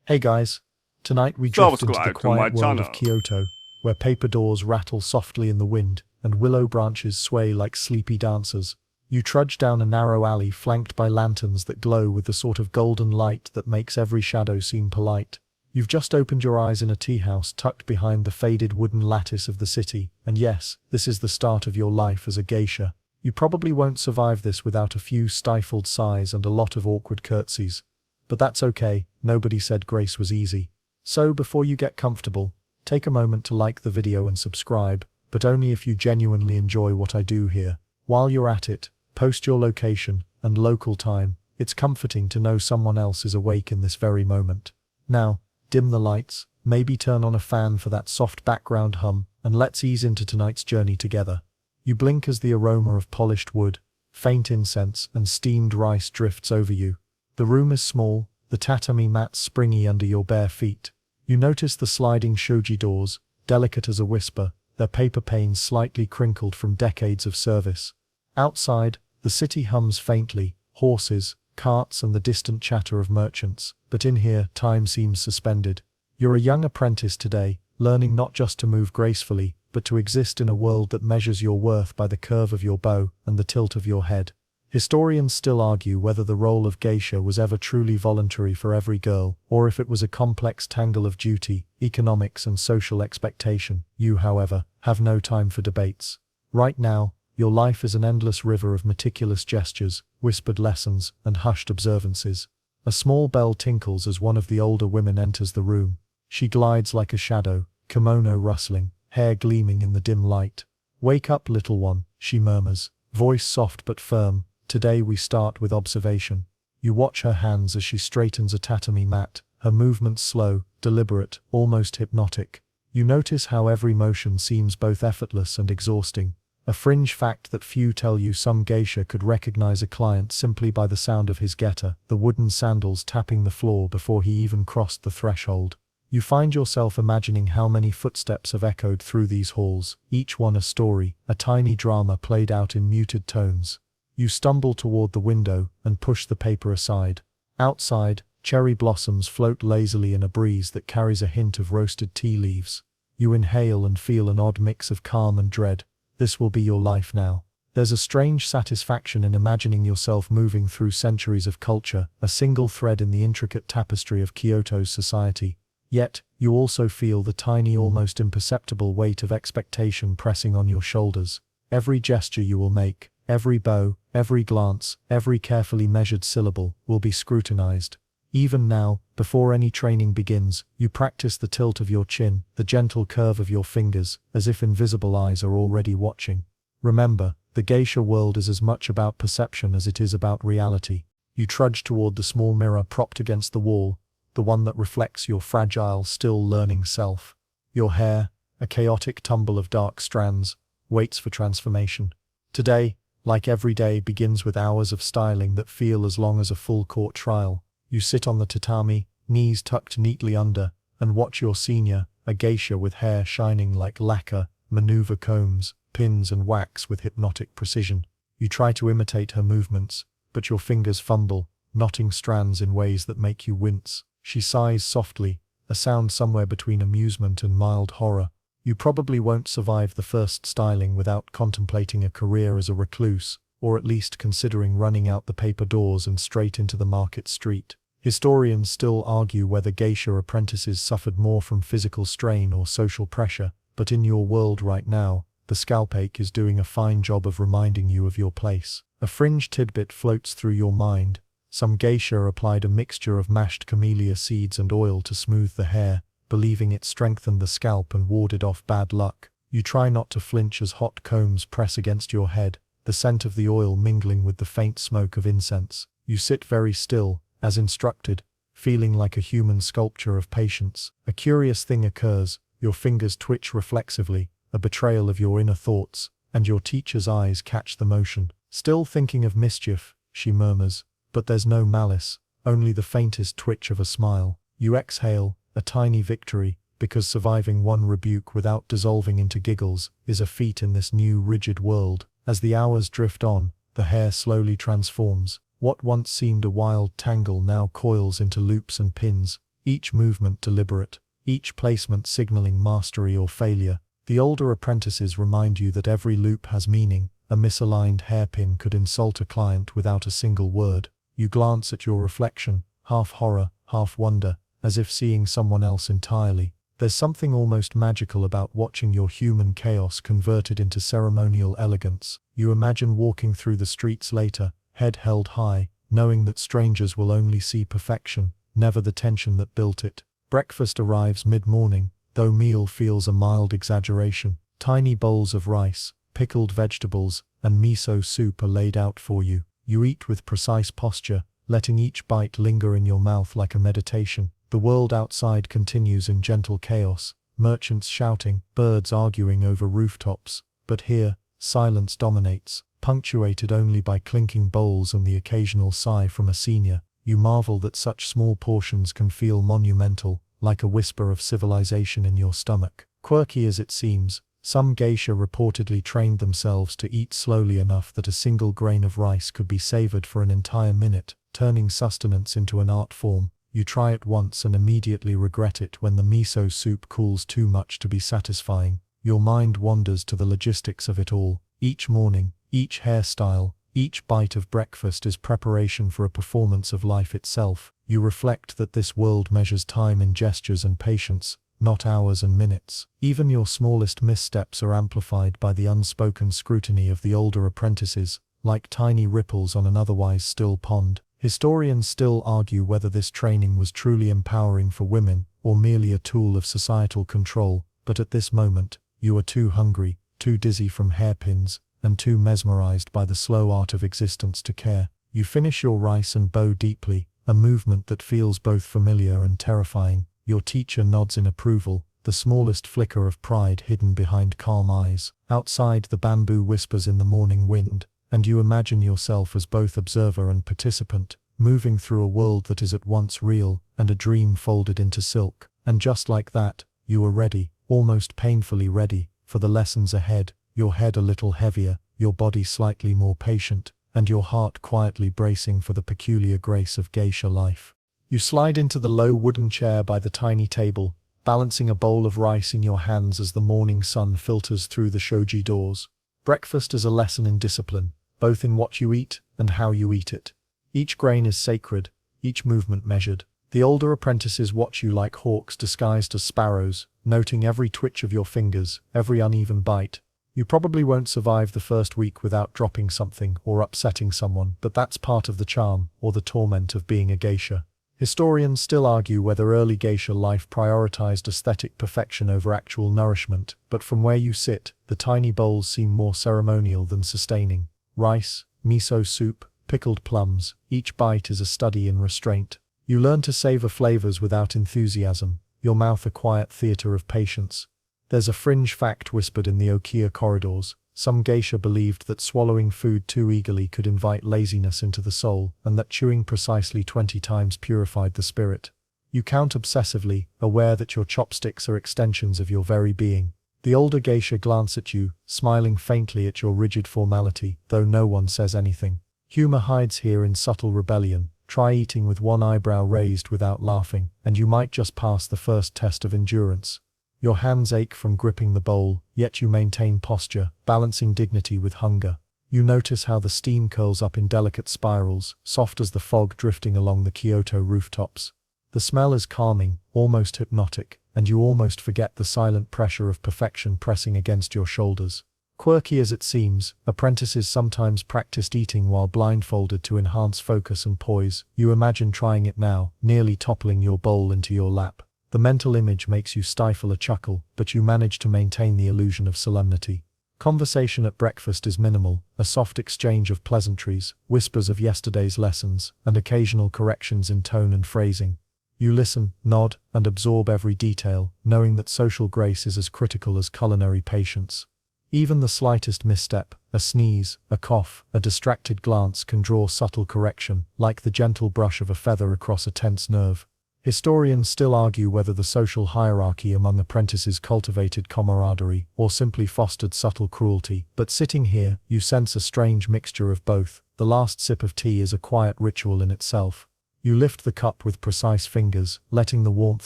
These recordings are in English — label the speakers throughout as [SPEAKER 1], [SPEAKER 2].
[SPEAKER 1] Hey guys, tonight we drift into the
[SPEAKER 2] Subscribe to my
[SPEAKER 1] quiet world of
[SPEAKER 2] channel.
[SPEAKER 1] Kyoto, where paper doors rattle softly in the wind and willow branches sway like sleepy dancers. You trudge down a narrow alley flanked by lanterns that glow with the sort of golden light that makes every shadow seem polite. You've just opened your eyes in a tea house tucked behind the faded wooden lattice of the city, and yes, this is the start of your life as a geisha. You probably won't survive this without a few stifled sighs and a lot of awkward curtsies. But that's okay, nobody said grace was easy. So before you get comfortable, take a moment to like the video and subscribe, but only if you genuinely enjoy what I do here. While you're at it, post your location and local time. It's comforting to know someone else is awake in this very moment. Now, dim the lights, maybe turn on a fan for that soft background hum, and let's ease into tonight's journey together. You blink as the aroma of polished wood, faint incense, and steamed rice drifts over you. The room is small, the tatami mats springy under your bare feet. You notice the sliding shoji doors, delicate as a whisper, their paper panes slightly crinkled from decades of service. Outside, the city hums faintly, horses, carts and the distant chatter of merchants, but in here, time seems suspended. You're a young apprentice today, learning not just to move gracefully, but to exist in a world that measures your worth by the curve of your bow and the tilt of your head. Historians still argue whether the role of geisha was ever truly voluntary for every girl, or if it was a complex tangle of duty, economics and social expectation. You, however, have no time for debates. Right now, your life is an endless river of meticulous gestures, whispered lessons, and hushed observances. A small bell tinkles as one of the older women enters the room. She glides like a shadow, kimono rustling, hair gleaming in the dim light. "Wake up, little one," she murmurs, voice soft but firm. "Today we start with observation." You watch her hands as she straightens a tatami mat, her movements slow, deliberate, almost hypnotic. You notice how every motion seems both effortless and exhausting. A fringe fact that few tell you: some geisha could recognize a client simply by the sound of his geta, the wooden sandals tapping the floor before he even crossed the threshold. You find yourself imagining how many footsteps have echoed through these halls, each one a story, a tiny drama played out in muted tones. You stumble toward the window and push the paper aside. Outside, cherry blossoms float lazily in a breeze that carries a hint of roasted tea leaves. You inhale and feel an odd mix of calm and dread. This will be your life now. There's a strange satisfaction in imagining yourself moving through centuries of culture, a single thread in the intricate tapestry of Kyoto's society. Yet, you also feel the tiny, almost imperceptible weight of expectation pressing on your shoulders. Every gesture you will make, every bow, every glance, every carefully measured syllable, will be scrutinized. Even now, before any training begins, you practice the tilt of your chin, the gentle curve of your fingers, as if invisible eyes are already watching. Remember, the geisha world is as much about perception as it is about reality. You trudge toward the small mirror propped against the wall, the one that reflects your fragile, still learning self. Your hair, a chaotic tumble of dark strands, waits for transformation. Today, like every day, begins with hours of styling that feel as long as a full court trial. You sit on the tatami, knees tucked neatly under, and watch your senior, a geisha with hair shining like lacquer, maneuver combs, pins and wax with hypnotic precision. You try to imitate her movements, but your fingers fumble, knotting strands in ways that make you wince. She sighs softly, a sound somewhere between amusement and mild horror. You probably won't survive the first styling without contemplating a career as a recluse, or at least considering running out the paper doors and straight into the market street. Historians still argue whether geisha apprentices suffered more from physical strain or social pressure, but in your world right now, the scalp ache is doing a fine job of reminding you of your place. A fringe tidbit floats through your mind. Some geisha applied a mixture of mashed camellia seeds and oil to smooth the hair, believing it strengthened the scalp and warded off bad luck. You try not to flinch as hot combs press against your head, the scent of the oil mingling with the faint smoke of incense. You sit very still, as instructed, feeling like a human sculpture of patience. A curious thing occurs: your fingers twitch reflexively, a betrayal of your inner thoughts, and your teacher's eyes catch the motion. "Still thinking of mischief," she murmurs, but there's no malice, only the faintest twitch of a smile. You exhale, a tiny victory, because surviving one rebuke without dissolving into giggles is a feat in this new rigid world. As the hours drift on, the hair slowly transforms. What once seemed a wild tangle now coils into loops and pins. each movement deliberate, each placement signaling mastery or failure. The older apprentices remind you that every loop has meaning. A misaligned hairpin could insult a client without a single word. You glance at your reflection, half horror, half wonder, as if seeing someone else entirely. There's something almost magical about watching your human chaos converted into ceremonial elegance. You imagine walking through the streets later, head held high, knowing that strangers will only see perfection, never the tension that built it. Breakfast arrives mid-morning, though meal feels a mild exaggeration. Tiny bowls of rice, pickled vegetables, and miso soup are laid out for you. You eat with precise posture, letting each bite linger in your mouth like a meditation. The world outside continues in gentle chaos, merchants shouting, birds arguing over rooftops. But here, silence dominates, punctuated only by clinking bowls and the occasional sigh from a senior. You marvel that such small portions can feel monumental, like a whisper of civilization in your stomach. Quirky as it seems, some geisha reportedly trained themselves to eat slowly enough that a single grain of rice could be savored for an entire minute, turning sustenance into an art form. You try it once and immediately regret it when the miso soup cools too much to be satisfying. Your mind wanders to the logistics of it all. Each morning, each hairstyle, each bite of breakfast is preparation for a performance of life itself. You reflect that this world measures time in gestures and patience, not hours and minutes. Even your smallest missteps are amplified by the unspoken scrutiny of the older apprentices, like tiny ripples on an otherwise still pond. Historians still argue whether this training was truly empowering for women, or merely a tool of societal control, but at this moment, you are too hungry, too dizzy from hairpins, and too mesmerized by the slow art of existence to care. You finish your rice and bow deeply, a movement that feels both familiar and terrifying. Your teacher nods in approval, the smallest flicker of pride hidden behind calm eyes. Outside, the bamboo whispers in the morning wind, and you imagine yourself as both observer and participant, moving through a world that is at once real and a dream folded into silk. And just like that, you are ready, almost painfully ready, for the lessons ahead, your head a little heavier, your body slightly more patient, and your heart quietly bracing for the peculiar grace of geisha life. You slide into the low wooden chair by the tiny table, balancing a bowl of rice in your hands as the morning sun filters through the shoji doors. Breakfast is a lesson in discipline, both in what you eat and how you eat it. Each grain is sacred, each movement measured. The older apprentices watch you like hawks disguised as sparrows, noting every twitch of your fingers, every uneven bite. You probably won't survive the first week without dropping something or upsetting someone, but that's part of the charm, or the torment of being a geisha. Historians still argue whether early geisha life prioritized aesthetic perfection over actual nourishment, but from where you sit, the tiny bowls seem more ceremonial than sustaining. Rice, miso soup, pickled plums, each bite is a study in restraint. You learn to savor flavors without enthusiasm, your mouth a quiet theater of patience. There's a fringe fact whispered in the Okiya corridors. Some geisha believed that swallowing food too eagerly could invite laziness into the soul, and that chewing precisely 20 times purified the spirit. You count obsessively, aware that your chopsticks are extensions of your very being. The older geisha glance at you, smiling faintly at your rigid formality, though no one says anything. Humor hides here in subtle rebellion. Try eating with one eyebrow raised without laughing, and you might just pass the first test of endurance. Your hands ache from gripping the bowl, yet you maintain posture, balancing dignity with hunger. You notice how the steam curls up in delicate spirals, soft as the fog drifting along the Kyoto rooftops. The smell is calming, almost hypnotic, and you almost forget the silent pressure of perfection pressing against your shoulders. Quirky as it seems, apprentices sometimes practiced eating while blindfolded to enhance focus and poise. You imagine trying it now, nearly toppling your bowl into your lap. The mental image makes you stifle a chuckle, but you manage to maintain the illusion of solemnity. Conversation at breakfast is minimal, a soft exchange of pleasantries, whispers of yesterday's lessons, and occasional corrections in tone and phrasing. You listen, nod, and absorb every detail, knowing that social grace is as critical as culinary patience. Even the slightest misstep, a sneeze, a cough, a distracted glance can draw subtle correction, like the gentle brush of a feather across a tense nerve. Historians still argue whether the social hierarchy among apprentices cultivated camaraderie or simply fostered subtle cruelty, but sitting here, you sense a strange mixture of both. The last sip of tea is a quiet ritual in itself. You lift the cup with precise fingers, letting the warmth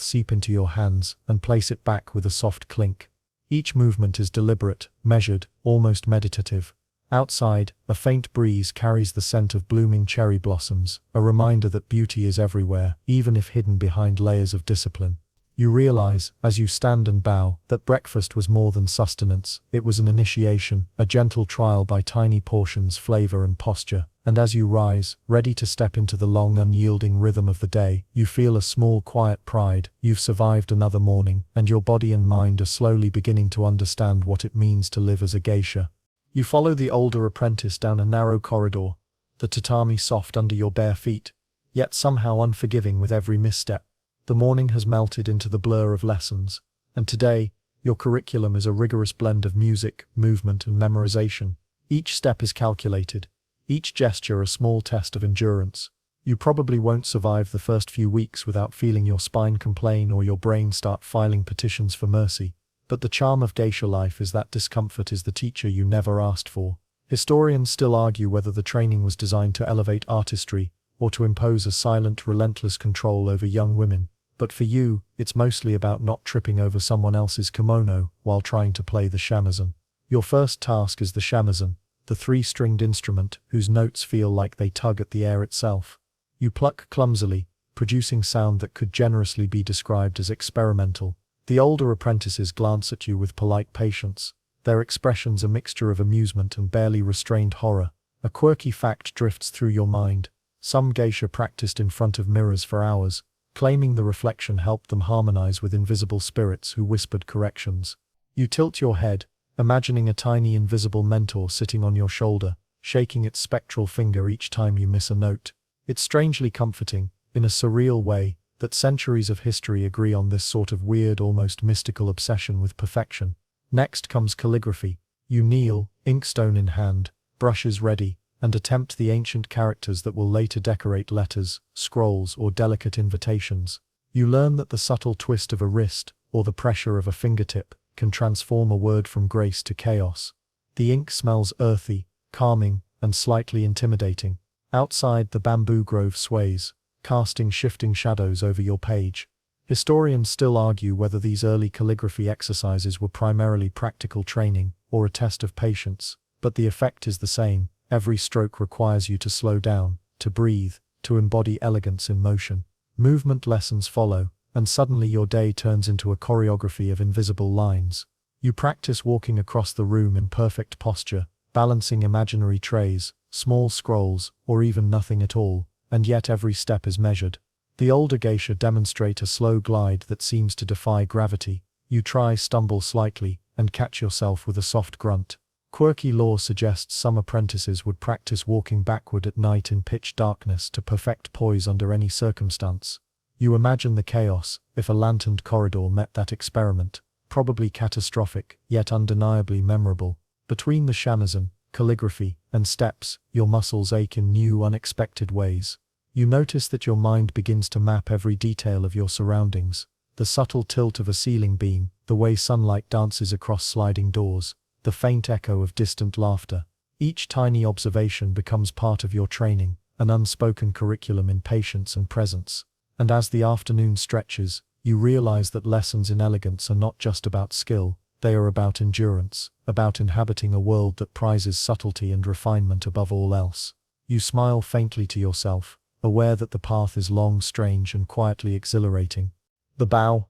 [SPEAKER 1] seep into your hands, and place it back with a soft clink. Each movement is deliberate, measured, almost meditative. Outside, a faint breeze carries the scent of blooming cherry blossoms, a reminder that beauty is everywhere, even if hidden behind layers of discipline. You realize, as you stand and bow, that breakfast was more than sustenance. It was an initiation, a gentle trial by tiny portions, flavor and posture. And as you rise, ready to step into the long, unyielding rhythm of the day, you feel a small, quiet pride. You've survived another morning, and your body and mind are slowly beginning to understand what it means to live as a geisha. You follow the older apprentice down a narrow corridor, the tatami soft under your bare feet, yet somehow unforgiving with every misstep. The morning has melted into the blur of lessons, and today, your curriculum is a rigorous blend of music, movement, and memorization. Each step is calculated, each gesture a small test of endurance. You probably won't survive the first few weeks without feeling your spine complain or your brain start filing petitions for mercy. But the charm of geisha life is that discomfort is the teacher you never asked for. Historians still argue whether the training was designed to elevate artistry, or to impose a silent, relentless control over young women. But for you, it's mostly about not tripping over someone else's kimono while trying to play the shamisen. Your first task is the shamisen, the three-stringed instrument whose notes feel like they tug at the air itself. You pluck clumsily, producing sound that could generously be described as experimental. The older apprentices glance at you with polite patience, their expressions a mixture of amusement and barely restrained horror. A quirky fact drifts through your mind. Some geisha practiced in front of mirrors for hours, claiming the reflection helped them harmonize with invisible spirits who whispered corrections. You tilt your head, imagining a tiny invisible mentor sitting on your shoulder, shaking its spectral finger each time you miss a note. It's strangely comforting, in a surreal way, that centuries of history agree on this sort of weird, almost mystical obsession with perfection. Next comes calligraphy. You kneel, inkstone in hand, brushes ready, and attempt the ancient characters that will later decorate letters, scrolls, or delicate invitations. You learn that the subtle twist of a wrist, or the pressure of a fingertip, can transform a word from grace to chaos. The ink smells earthy, calming, and slightly intimidating. Outside, the bamboo grove sways, casting shifting shadows over your page. Historians still argue whether these early calligraphy exercises were primarily practical training, or a test of patience, but the effect is the same. Every stroke requires you to slow down, to breathe, to embody elegance in motion. Movement lessons follow, and suddenly your day turns into a choreography of invisible lines. You practice walking across the room in perfect posture, balancing imaginary trays, small scrolls, or even nothing at all, and yet every step is measured. The older geisha demonstrate a slow glide that seems to defy gravity. You try, stumble slightly, and catch yourself with a soft grunt. Quirky lore suggests some apprentices would practice walking backward at night in pitch darkness to perfect poise under any circumstance. You imagine the chaos, if a lanterned corridor met that experiment, probably catastrophic, yet undeniably memorable. Between the shamisen, calligraphy, and steps, your muscles ache in new, unexpected ways. You notice that your mind begins to map every detail of your surroundings. The subtle tilt of a ceiling beam, the way sunlight dances across sliding doors, the faint echo of distant laughter. Each tiny observation becomes part of your training, an unspoken curriculum in patience and presence. And as the afternoon stretches, you realize that lessons in elegance are not just about skill, they are about endurance, about inhabiting a world that prizes subtlety and refinement above all else. You smile faintly to yourself, aware that the path is long, strange, and quietly exhilarating. The bow,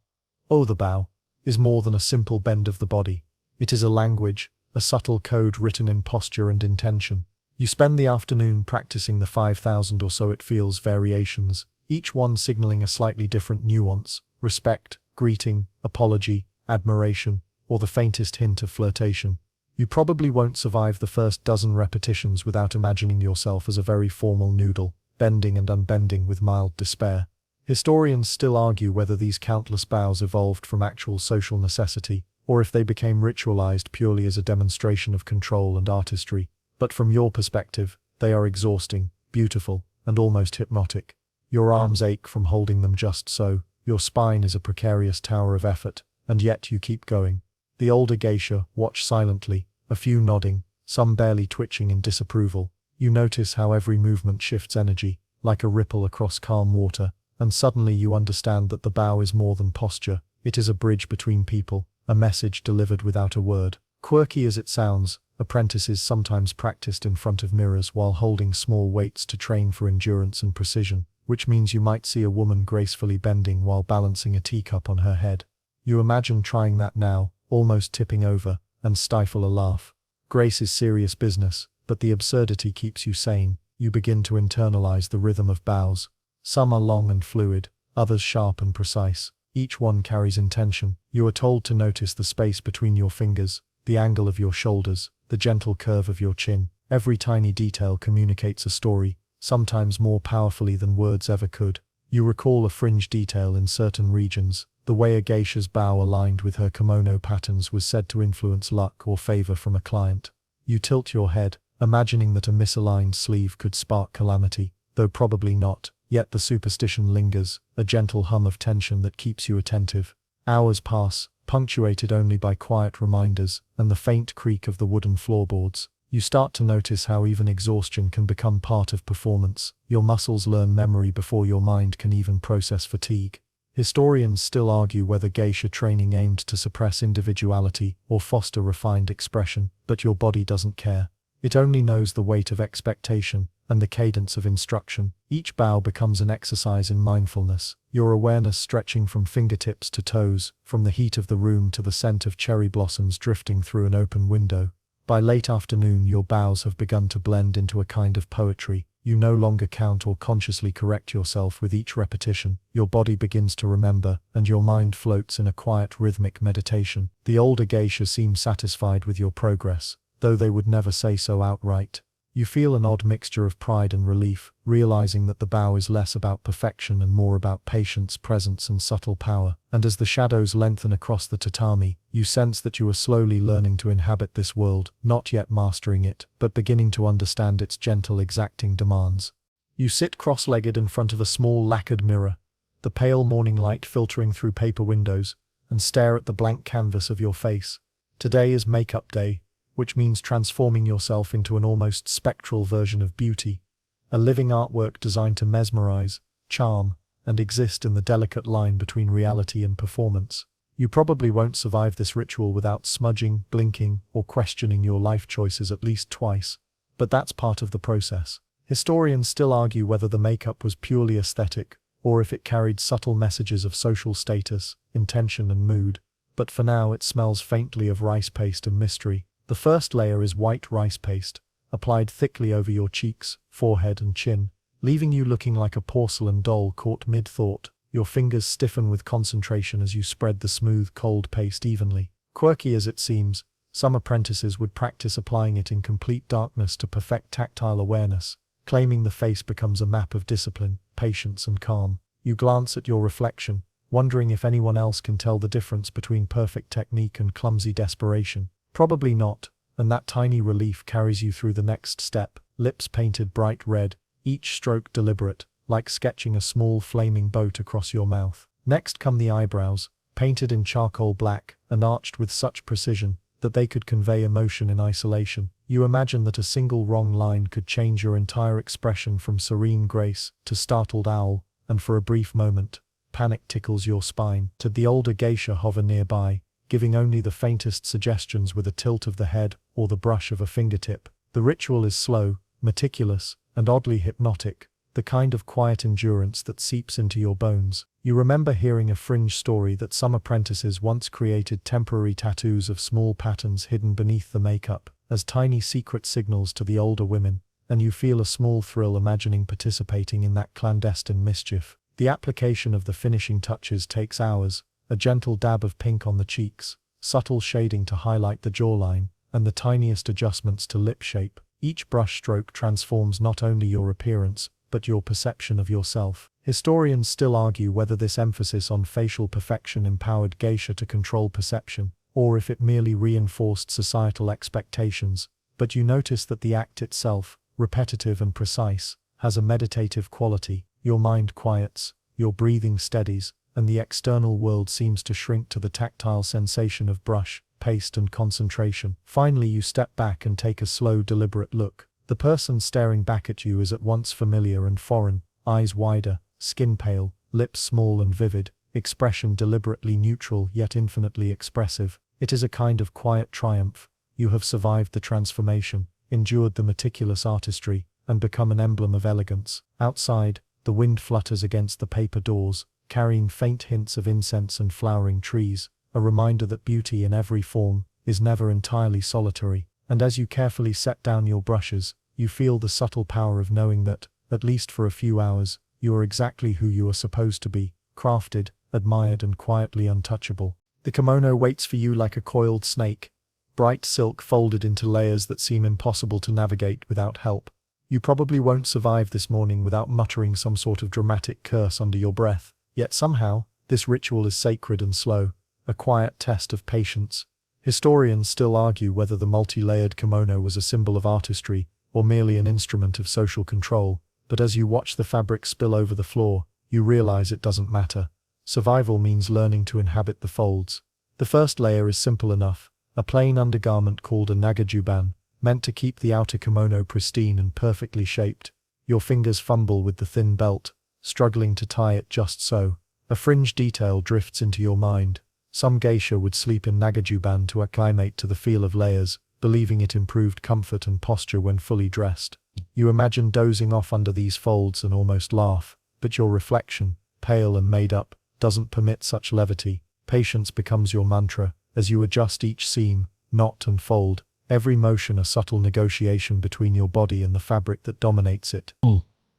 [SPEAKER 1] oh the bow, is more than a simple bend of the body. It is a language, a subtle code written in posture and intention. You spend the afternoon practicing the 5,000 or so it feels variations, each one signaling a slightly different nuance, respect, greeting, apology, admiration, or the faintest hint of flirtation. You probably won't survive the first dozen repetitions without imagining yourself as a very formal noodle, bending and unbending with mild despair. Historians still argue whether these countless bows evolved from actual social necessity, or if they became ritualized purely as a demonstration of control and artistry. But from your perspective, they are exhausting, beautiful, and almost hypnotic. Your arms ache from holding them just so, your spine is a precarious tower of effort, and yet you keep going. The older geisha watch silently, a few nodding, some barely twitching in disapproval. You notice how every movement shifts energy, like a ripple across calm water, and suddenly you understand that the bow is more than posture. It is a bridge between people, a message delivered without a word. Quirky as it sounds, apprentices sometimes practiced in front of mirrors while holding small weights to train for endurance and precision, which means you might see a woman gracefully bending while balancing a teacup on her head. You imagine trying that now, almost tipping over, and stifle a laugh. Grace is serious business, but the absurdity keeps you sane. You begin to internalize the rhythm of bows. Some are long and fluid, others sharp and precise. Each one carries intention. You are told to notice the space between your fingers, the angle of your shoulders, the gentle curve of your chin. Every tiny detail communicates a story, sometimes more powerfully than words ever could. You recall a fringe detail in certain regions. The way a geisha's bow aligned with her kimono patterns was said to influence luck or favor from a client. You tilt your head, imagining that a misaligned sleeve could spark calamity, though probably not. Yet the superstition lingers, a gentle hum of tension that keeps you attentive. Hours pass, punctuated only by quiet reminders and the faint creak of the wooden floorboards. You start to notice how even exhaustion can become part of performance. Your muscles learn memory before your mind can even process fatigue. Historians still argue whether geisha training aimed to suppress individuality or foster refined expression, but your body doesn't care. It only knows the weight of expectation and the cadence of instruction. Each bow becomes an exercise in mindfulness, your awareness stretching from fingertips to toes, from the heat of the room to the scent of cherry blossoms drifting through an open window. By late afternoon, your bows have begun to blend into a kind of poetry. You no longer count or consciously correct yourself with each repetition. Your body begins to remember, and your mind floats in a quiet rhythmic meditation. The older geisha seem satisfied with your progress, though they would never say so outright. You feel an odd mixture of pride and relief, realizing that the bow is less about perfection and more about patience, presence, and subtle power. And as the shadows lengthen across the tatami, you sense that you are slowly learning to inhabit this world, not yet mastering it, but beginning to understand its gentle, exacting demands. You sit cross-legged in front of a small lacquered mirror, the pale morning light filtering through paper windows, and stare at the blank canvas of your face. Today is makeup day, which means transforming yourself into an almost spectral version of beauty, a living artwork designed to mesmerize, charm, and exist in the delicate line between reality and performance. You probably won't survive this ritual without smudging, blinking, or questioning your life choices at least twice, but that's part of the process. Historians still argue whether the makeup was purely aesthetic, or if it carried subtle messages of social status, intention, and mood, but for now it smells faintly of rice paste and mystery. The first layer is white rice paste, applied thickly over your cheeks, forehead, and chin, leaving you looking like a porcelain doll caught mid-thought. Your fingers stiffen with concentration as you spread the smooth, cold paste evenly. Quirky as it seems, some apprentices would practice applying it in complete darkness to perfect tactile awareness, claiming the face becomes a map of discipline, patience, and calm. You glance at your reflection, wondering if anyone else can tell the difference between perfect technique and clumsy desperation. Probably not, and that tiny relief carries you through the next step, lips painted bright red, each stroke deliberate, like sketching a small flaming boat across your mouth. Next come the eyebrows, painted in charcoal black and arched with such precision that they could convey emotion in isolation. You imagine that a single wrong line could change your entire expression from serene grace to startled owl, and for a brief moment, panic tickles your spine. To the older geisha hover nearby, giving only the faintest suggestions with a tilt of the head or the brush of a fingertip. The ritual is slow, meticulous, and oddly hypnotic, the kind of quiet endurance that seeps into your bones. You remember hearing a fringe story that some apprentices once created temporary tattoos of small patterns hidden beneath the makeup, as tiny secret signals to the older women, and you feel a small thrill imagining participating in that clandestine mischief. The application of the finishing touches takes hours, a gentle dab of pink on the cheeks, subtle shading to highlight the jawline, and the tiniest adjustments to lip shape. Each brush stroke transforms not only your appearance, but your perception of yourself. Historians still argue whether this emphasis on facial perfection empowered geisha to control perception, or if it merely reinforced societal expectations, but you notice that the act itself, repetitive and precise, has a meditative quality. Your mind quiets, your breathing steadies, and the external world seems to shrink to the tactile sensation of brush, paste, and concentration. Finally, you step back and take a slow, deliberate look. The person staring back at you is at once familiar and foreign, eyes wider, skin pale, lips small and vivid, expression deliberately neutral yet infinitely expressive. It is a kind of quiet triumph. You have survived the transformation, endured the meticulous artistry, and become an emblem of elegance. Outside, the wind flutters against the paper doors, carrying faint hints of incense and flowering trees, a reminder that beauty in every form is never entirely solitary. And as you carefully set down your brushes, you feel the subtle power of knowing that, at least for a few hours, you are exactly who you are supposed to be, crafted, admired and quietly untouchable. The kimono waits for you like a coiled snake, bright silk folded into layers that seem impossible to navigate without help. You probably won't survive this morning without muttering some sort of dramatic curse under your breath, yet somehow, this ritual is sacred and slow, a quiet test of patience. Historians still argue whether the multi-layered kimono was a symbol of artistry, or merely an instrument of social control, but as you watch the fabric spill over the floor, you realize it doesn't matter. Survival means learning to inhabit the folds. The first layer is simple enough, a plain undergarment called a nagajuban, meant to keep the outer kimono pristine and perfectly shaped. Your fingers fumble with the thin belt, struggling to tie it just so. A fringe detail drifts into your mind. Some geisha would sleep in nagajuban to acclimate to the feel of layers, believing it improved comfort and posture when fully dressed. You imagine dozing off under these folds and almost laugh, but your reflection, pale and made up, doesn't permit such levity. Patience becomes your mantra, as you adjust each seam, knot and fold, every motion a subtle negotiation between your body and the fabric that dominates it.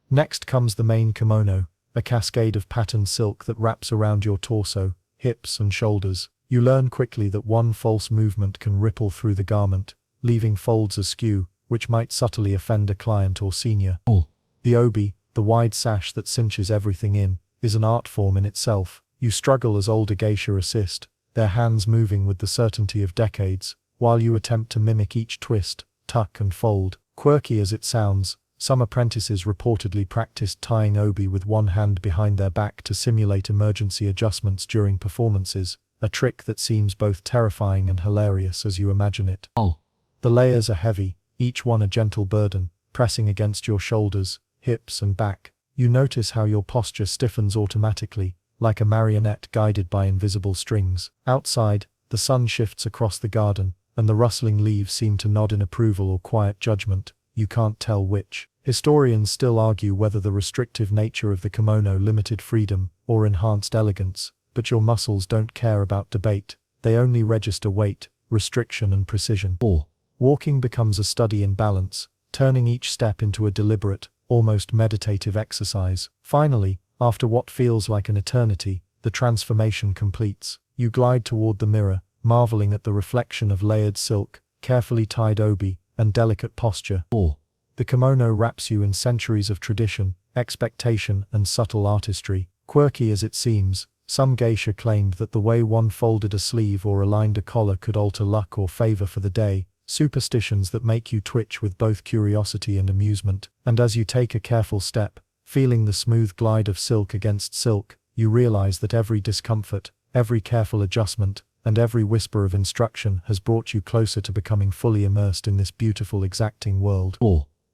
[SPEAKER 1] Next comes the main kimono, a cascade of patterned silk that wraps around your torso, hips and shoulders. You learn quickly that one false movement can ripple through the garment, leaving folds askew, which might subtly offend a client or senior. The obi, the wide sash that cinches everything in, is an art form in itself. You struggle as older geisha assist, their hands moving with the certainty of decades, while you attempt to mimic each twist, tuck and fold. Quirky as it sounds, some apprentices reportedly practiced tying obi with one hand behind their back to simulate emergency adjustments during performances, a trick that seems both terrifying and hilarious as you imagine it. The layers are heavy, each one a gentle burden, pressing against your shoulders, hips and back. You notice how your posture stiffens automatically, like a marionette guided by invisible strings. Outside, the sun shifts across the garden, and the rustling leaves seem to nod in approval or quiet judgment. You can't tell which. Historians still argue whether the restrictive nature of the kimono limited freedom or enhanced elegance, but your muscles don't care about debate. They only register weight, restriction and precision. Walking becomes a study in balance, turning each step into a deliberate, almost meditative exercise. Finally, after what feels like an eternity, the transformation completes. You glide toward the mirror, marveling at the reflection of layered silk, carefully tied obi, and delicate posture. The kimono wraps you in centuries of tradition, expectation, and subtle artistry. Quirky as it seems, some geisha claimed that the way one folded a sleeve or aligned a collar could alter luck or favor for the day, superstitions that make you twitch with both curiosity and amusement. And as you take a careful step, feeling the smooth glide of silk against silk, you realize that every discomfort, every careful adjustment, and every whisper of instruction has brought you closer to becoming fully immersed in this beautiful, exacting world.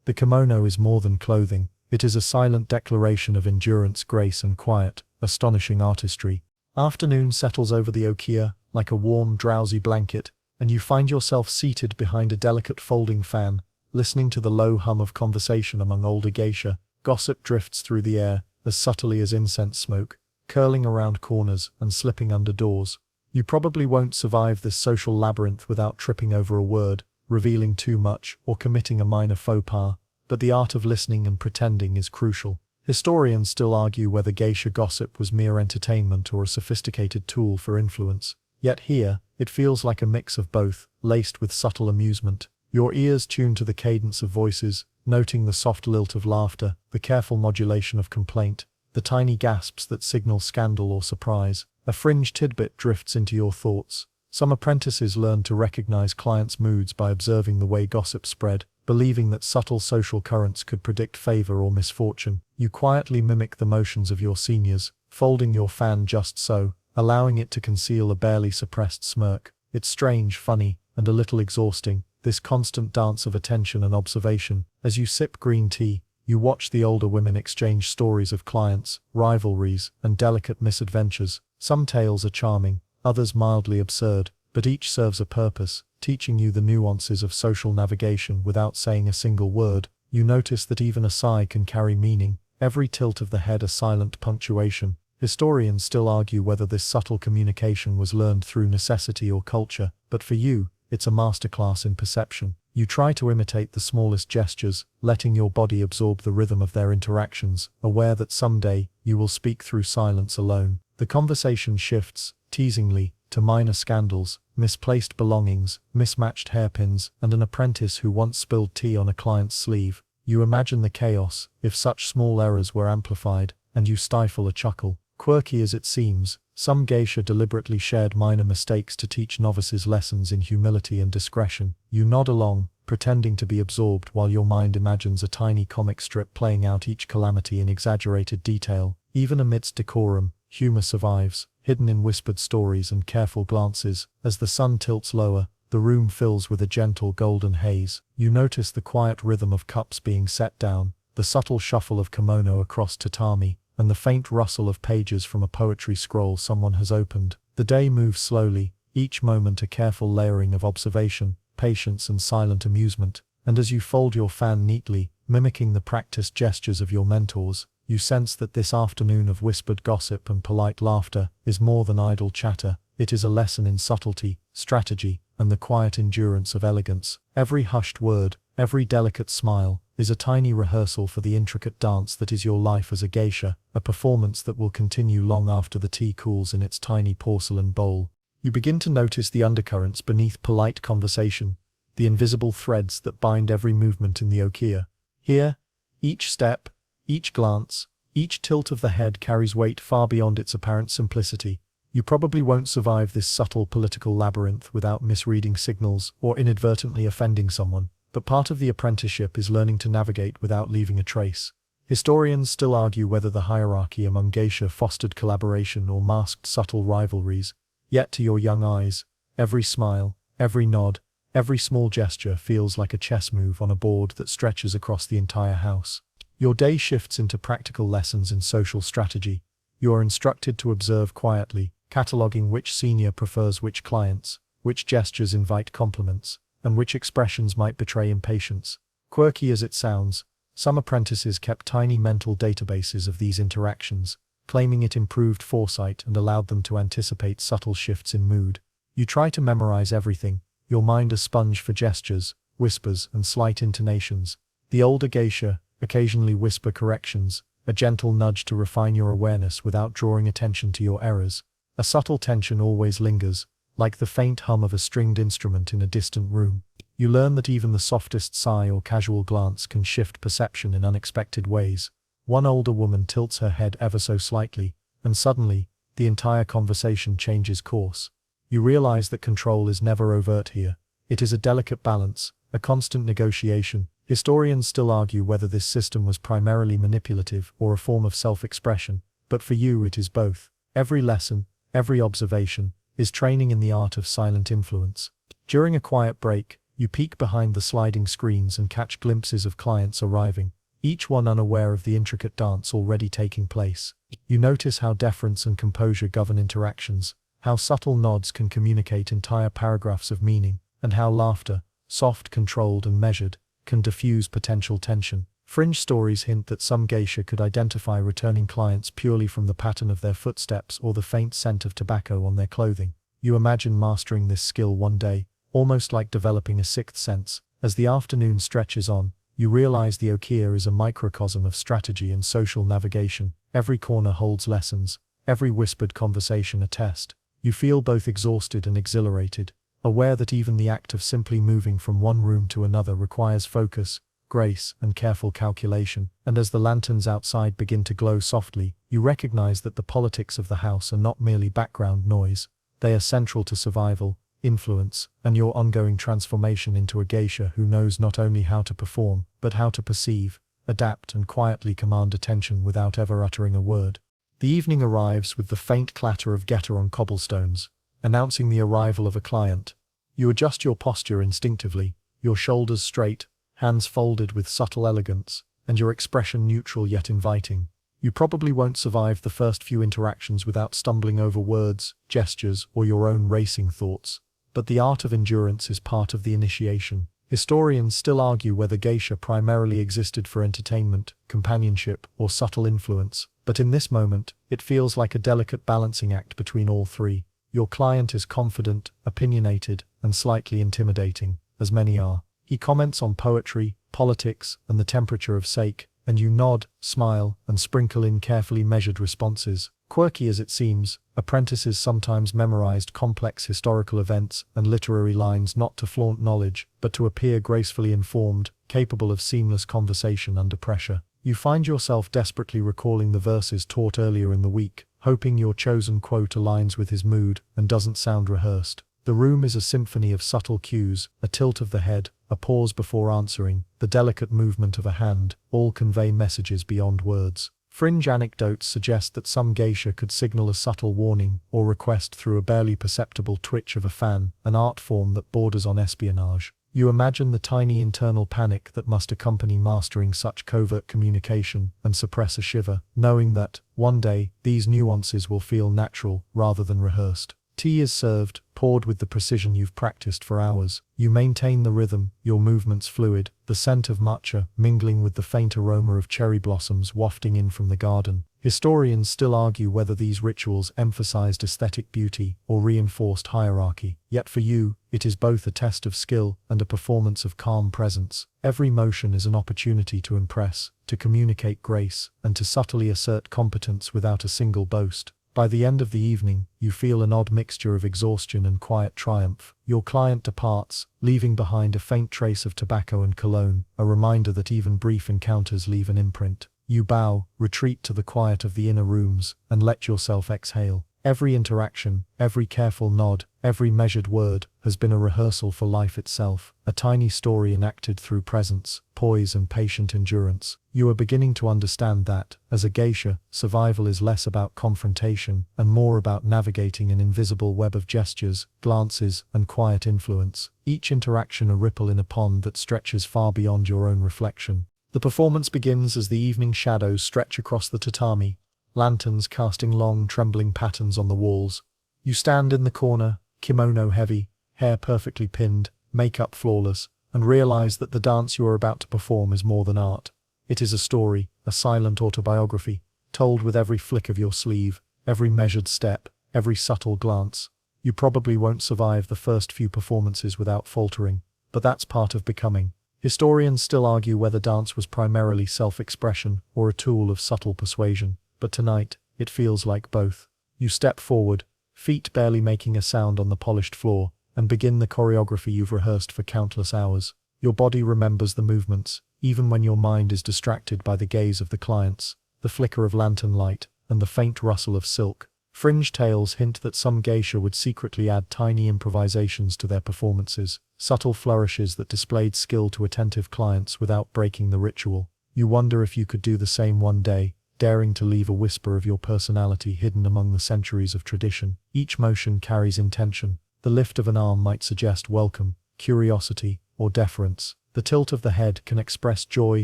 [SPEAKER 1] The kimono is more than clothing. It is a silent declaration of endurance, grace, and quiet, astonishing artistry. Afternoon settles over the okiya, like a warm, drowsy blanket, and you find yourself seated behind a delicate folding fan, listening to the low hum of conversation among older geisha. Gossip drifts through the air, as subtly as incense smoke, curling around corners and slipping under doors. You probably won't survive this social labyrinth without tripping over a word, revealing too much, or committing a minor faux pas, but the art of listening and pretending is crucial. Historians still argue whether geisha gossip was mere entertainment or a sophisticated tool for influence. Yet here, it feels like a mix of both, laced with subtle amusement. Your ears tune to the cadence of voices, noting the soft lilt of laughter, the careful modulation of complaint, the tiny gasps that signal scandal or surprise. A fringe tidbit drifts into your thoughts. Some apprentices learn to recognize clients' moods by observing the way gossip spread, believing that subtle social currents could predict favor or misfortune. You quietly mimic the motions of your seniors, folding your fan just so, allowing it to conceal a barely suppressed smirk. It's strange, funny, and a little exhausting, this constant dance of attention and observation. As you sip green tea, You watch the older women exchange stories of clients, rivalries, and delicate misadventures. Some tales are charming, others mildly absurd, but each serves a purpose, teaching you the nuances of social navigation without saying a single word. You notice that even a sigh can carry meaning, every tilt of the head a silent punctuation. Historians still argue whether this subtle communication was learned through necessity or culture, but for you, it's a masterclass in perception. You try to imitate the smallest gestures, letting your body absorb the rhythm of their interactions, aware that someday, you will speak through silence alone. The conversation shifts, teasingly, to minor scandals, misplaced belongings, mismatched hairpins, and an apprentice who once spilled tea on a client's sleeve. You imagine the chaos, if such small errors were amplified, and you stifle a chuckle. Quirky as it seems, some geisha deliberately shared minor mistakes to teach novices lessons in humility and discretion. You nod along, pretending to be absorbed while your mind imagines a tiny comic strip playing out each calamity in exaggerated detail. Even amidst decorum, humor survives, hidden in whispered stories and careful glances. As the sun tilts lower, the room fills with a gentle golden haze. You notice the quiet rhythm of cups being set down, the subtle shuffle of kimono across tatami, and the faint rustle of pages from a poetry scroll someone has opened. The day moves slowly, each moment a careful layering of observation, patience and silent amusement, and as you fold your fan neatly, mimicking the practiced gestures of your mentors, you sense that this afternoon of whispered gossip and polite laughter is more than idle chatter. It is a lesson in subtlety, strategy, and the quiet endurance of elegance. Every hushed word, every delicate smile, is a tiny rehearsal for the intricate dance that is your life as a geisha, a performance that will continue long after the tea cools in its tiny porcelain bowl. You begin to notice the undercurrents beneath polite conversation, the invisible threads that bind every movement in the okiya. Here, each step, each glance, each tilt of the head carries weight far beyond its apparent simplicity. You probably won't survive this subtle political labyrinth without misreading signals or inadvertently offending someone. But part of the apprenticeship is learning to navigate without leaving a trace. Historians still argue whether the hierarchy among geisha fostered collaboration or masked subtle rivalries. Yet to your young eyes, every smile, every nod, every small gesture feels like a chess move on a board that stretches across the entire house. Your day shifts into practical lessons in social strategy. You are instructed to observe quietly, cataloging which senior prefers which clients, which gestures invite compliments, and which expressions might betray impatience. Quirky as it sounds, some apprentices kept tiny mental databases of these interactions, claiming it improved foresight and allowed them to anticipate subtle shifts in mood. You try to memorize everything, your mind a sponge for gestures, whispers, and slight intonations. The older geisha occasionally whisper corrections, a gentle nudge to refine your awareness without drawing attention to your errors. A subtle tension always lingers, like the faint hum of a stringed instrument in a distant room. You learn that even the softest sigh or casual glance can shift perception in unexpected ways. One older woman tilts her head ever so slightly, and suddenly, the entire conversation changes course. You realize that control is never overt here. It is a delicate balance, a constant negotiation. Historians still argue whether this system was primarily manipulative or a form of self-expression, but for you it is both. Every lesson, every observation, is training in the art of silent influence. During a quiet break, you peek behind the sliding screens and catch glimpses of clients arriving, each one unaware of the intricate dance already taking place. You notice how deference and composure govern interactions, how subtle nods can communicate entire paragraphs of meaning, and how laughter, soft, controlled, and measured, can diffuse potential tension. Fringe stories hint that some geisha could identify returning clients purely from the pattern of their footsteps or the faint scent of tobacco on their clothing. You imagine mastering this skill one day, almost like developing a sixth sense. As the afternoon stretches on, you realize the okiya is a microcosm of strategy and social navigation. Every corner holds lessons, every whispered conversation a test. You feel both exhausted and exhilarated, aware that even the act of simply moving from one room to another requires focus, grace, and careful calculation. And as the lanterns outside begin to glow softly, you recognize that the politics of the house are not merely background noise. They are central to survival, influence, and your ongoing transformation into a geisha who knows not only how to perform, but how to perceive, adapt, and quietly command attention without ever uttering a word. The evening arrives with the faint clatter of getter on cobblestones, announcing the arrival of a client. You adjust your posture instinctively, your shoulders straight, hands folded with subtle elegance, and your expression neutral yet inviting. You probably won't survive the first few interactions without stumbling over words, gestures, or your own racing thoughts. But the art of endurance is part of the initiation. Historians still argue whether geisha primarily existed for entertainment, companionship, or subtle influence, but in this moment, it feels like a delicate balancing act between all three. Your client is confident, opinionated, and slightly intimidating, as many are. He comments on poetry, politics, and the temperature of sake, and you nod, smile, and sprinkle in carefully measured responses. Quirky as it seems, apprentices sometimes memorized complex historical events and literary lines not to flaunt knowledge, but to appear gracefully informed, capable of seamless conversation under pressure. You find yourself desperately recalling the verses taught earlier in the week, hoping your chosen quote aligns with his mood and doesn't sound rehearsed. The room is a symphony of subtle cues, a tilt of the head, a pause before answering, the delicate movement of a hand, all convey messages beyond words. Fringe anecdotes suggest that some geisha could signal a subtle warning or request through a barely perceptible twitch of a fan, an art form that borders on espionage. You imagine the tiny internal panic that must accompany mastering such covert communication and suppress a shiver, knowing that, one day, these nuances will feel natural rather than rehearsed. Tea is served, poured with the precision you've practiced for hours. You maintain the rhythm, your movements fluid, the scent of matcha mingling with the faint aroma of cherry blossoms wafting in from the garden. Historians still argue whether these rituals emphasized aesthetic beauty or reinforced hierarchy. Yet for you, it is both a test of skill and a performance of calm presence. Every motion is an opportunity to impress, to communicate grace, and to subtly assert competence without a single boast. By the end of the evening, you feel an odd mixture of exhaustion and quiet triumph. Your client departs, leaving behind a faint trace of tobacco and cologne, a reminder that even brief encounters leave an imprint. You bow, retreat to the quiet of the inner rooms, and let yourself exhale. Every interaction, every careful nod, every measured word, has been a rehearsal for life itself, a tiny story enacted through presence, poise and patient endurance. You are beginning to understand that, as a geisha, survival is less about confrontation and more about navigating an invisible web of gestures, glances, and quiet influence, each interaction a ripple in a pond that stretches far beyond your own reflection. The performance begins as the evening shadows stretch across the tatami, lanterns casting long, trembling patterns on the walls. You stand in the corner, kimono heavy, hair perfectly pinned, makeup flawless, and realize that the dance you are about to perform is more than art. It is a story, a silent autobiography, told with every flick of your sleeve, every measured step, every subtle glance. You probably won't survive the first few performances without faltering, but that's part of becoming. Historians still argue whether dance was primarily self-expression or a tool of subtle persuasion. But tonight, it feels like both. You step forward, feet barely making a sound on the polished floor, and begin the choreography you've rehearsed for countless hours. Your body remembers the movements, even when your mind is distracted by the gaze of the clients, the flicker of lantern light, and the faint rustle of silk. Fringe tales hint that some geisha would secretly add tiny improvisations to their performances, subtle flourishes that displayed skill to attentive clients without breaking the ritual. You wonder if you could do the same one day, daring to leave a whisper of your personality hidden among the centuries of tradition. Each motion carries intention. The lift of an arm might suggest welcome, curiosity, or deference. The tilt of the head can express joy,